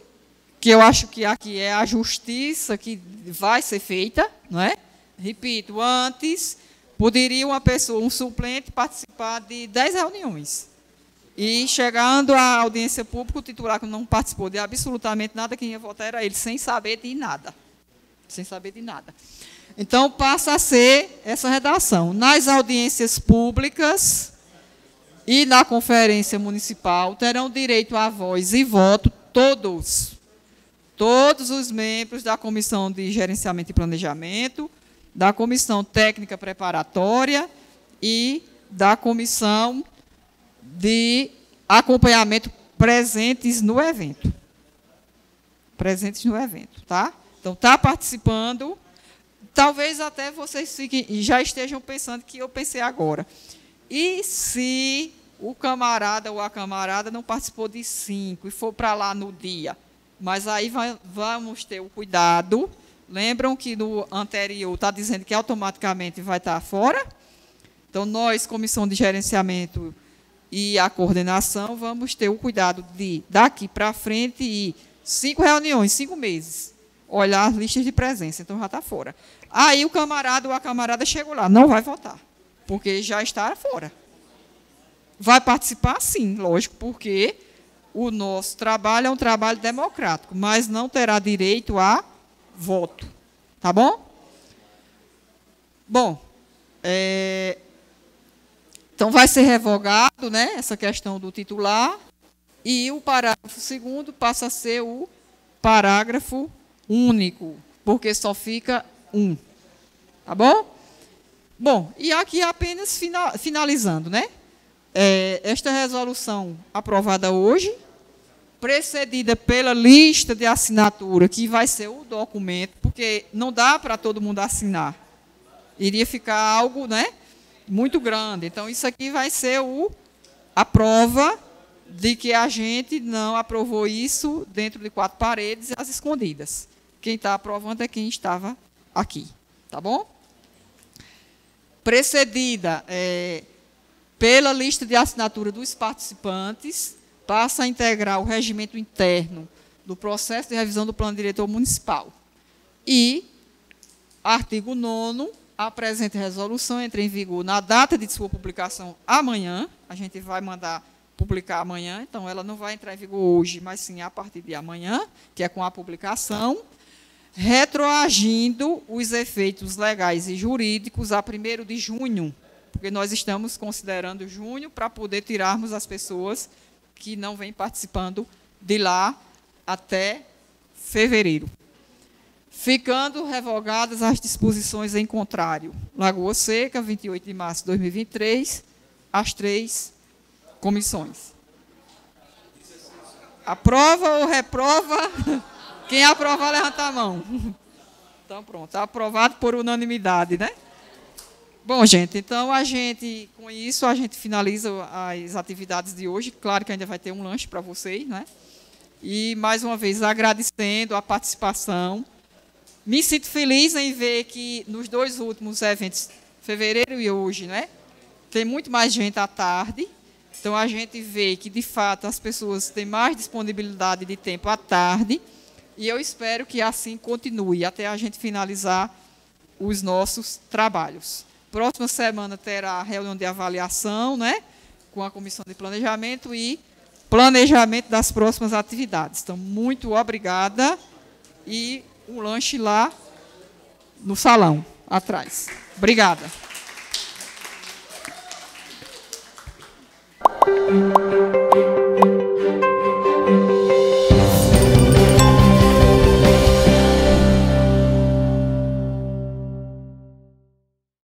que eu acho que aqui é a justiça que vai ser feita, não é? Repito, antes, poderia uma pessoa, um suplente, participar de 10 reuniões. E, chegando à audiência pública, o titular que não participou de absolutamente nada, quem ia votar era ele, sem saber de nada. Sem saber de nada. Então, passa a ser essa redação. Nas audiências públicas e na conferência municipal, terão direito à voz e voto todos os membros da Comissão de Gerenciamento e Planejamento, da Comissão Técnica Preparatória e da Comissão de acompanhamento presentes no evento. Presentes no evento, tá? Então, está participando. Talvez até vocês já estejam pensando que eu pensei agora. E se o camarada ou a camarada não participou de 5 e for para lá no dia. Mas aí vamos ter o cuidado. Lembram que no anterior está dizendo que automaticamente vai estar fora? Então, nós, comissão de gerenciamento e a coordenação, vamos ter o cuidado de, daqui para frente, ir 5 reuniões, 5 meses, olhar as listas de presença, então já está fora. Aí o camarada ou a camarada chegou lá, não vai votar, porque já está fora. Vai participar, sim, lógico, porque o nosso trabalho é um trabalho democrático, mas não terá direito a voto. Tá bom? Bom, então vai ser revogado, né, essa questão do titular, e o parágrafo 2º passa a ser o parágrafo único, porque só fica um. Tá bom? Bom, e aqui apenas finalizando, né? Esta resolução aprovada hoje, precedida pela lista de assinatura, que vai ser o documento, porque não dá para todo mundo assinar. Iria ficar algo, né, muito grande. Então, isso aqui vai ser a prova de que a gente não aprovou isso dentro de 4 paredes e às escondidas. Quem está aprovando é quem estava aqui. Tá bom? Precedida pela lista de assinatura dos participantes, passa a integrar o regimento interno do processo de revisão do Plano Diretor Municipal. E, artigo 9º, a presente resolução entra em vigor na data de sua publicação amanhã. A gente vai mandar publicar amanhã, então ela não vai entrar em vigor hoje, mas sim a partir de amanhã, que é com a publicação, retroagindo os efeitos legais e jurídicos a 1º de junho, porque nós estamos considerando junho para poder tirarmos as pessoas que não vêm participando de lá até fevereiro. Ficando revogadas as disposições em contrário. Lagoa Seca, 28 de março de 2023, as 3 comissões. Aprova ou reprova? Quem aprovar, levanta a mão. Então, pronto, está aprovado por unanimidade, né? Bom, gente, então, com isso, a gente finaliza as atividades de hoje. Claro que ainda vai ter um lanche para vocês, né? E, mais uma vez, agradecendo a participação. Me sinto feliz em ver que nos 2 últimos eventos, fevereiro e hoje, né, tem muito mais gente à tarde. Então, a gente vê que, de fato, as pessoas têm mais disponibilidade de tempo à tarde. E eu espero que assim continue, até a gente finalizar os nossos trabalhos. Próxima semana terá a reunião de avaliação, né, com a Comissão de Planejamento e planejamento das próximas atividades. Então, muito obrigada e um lanche lá no salão, atrás. Obrigada.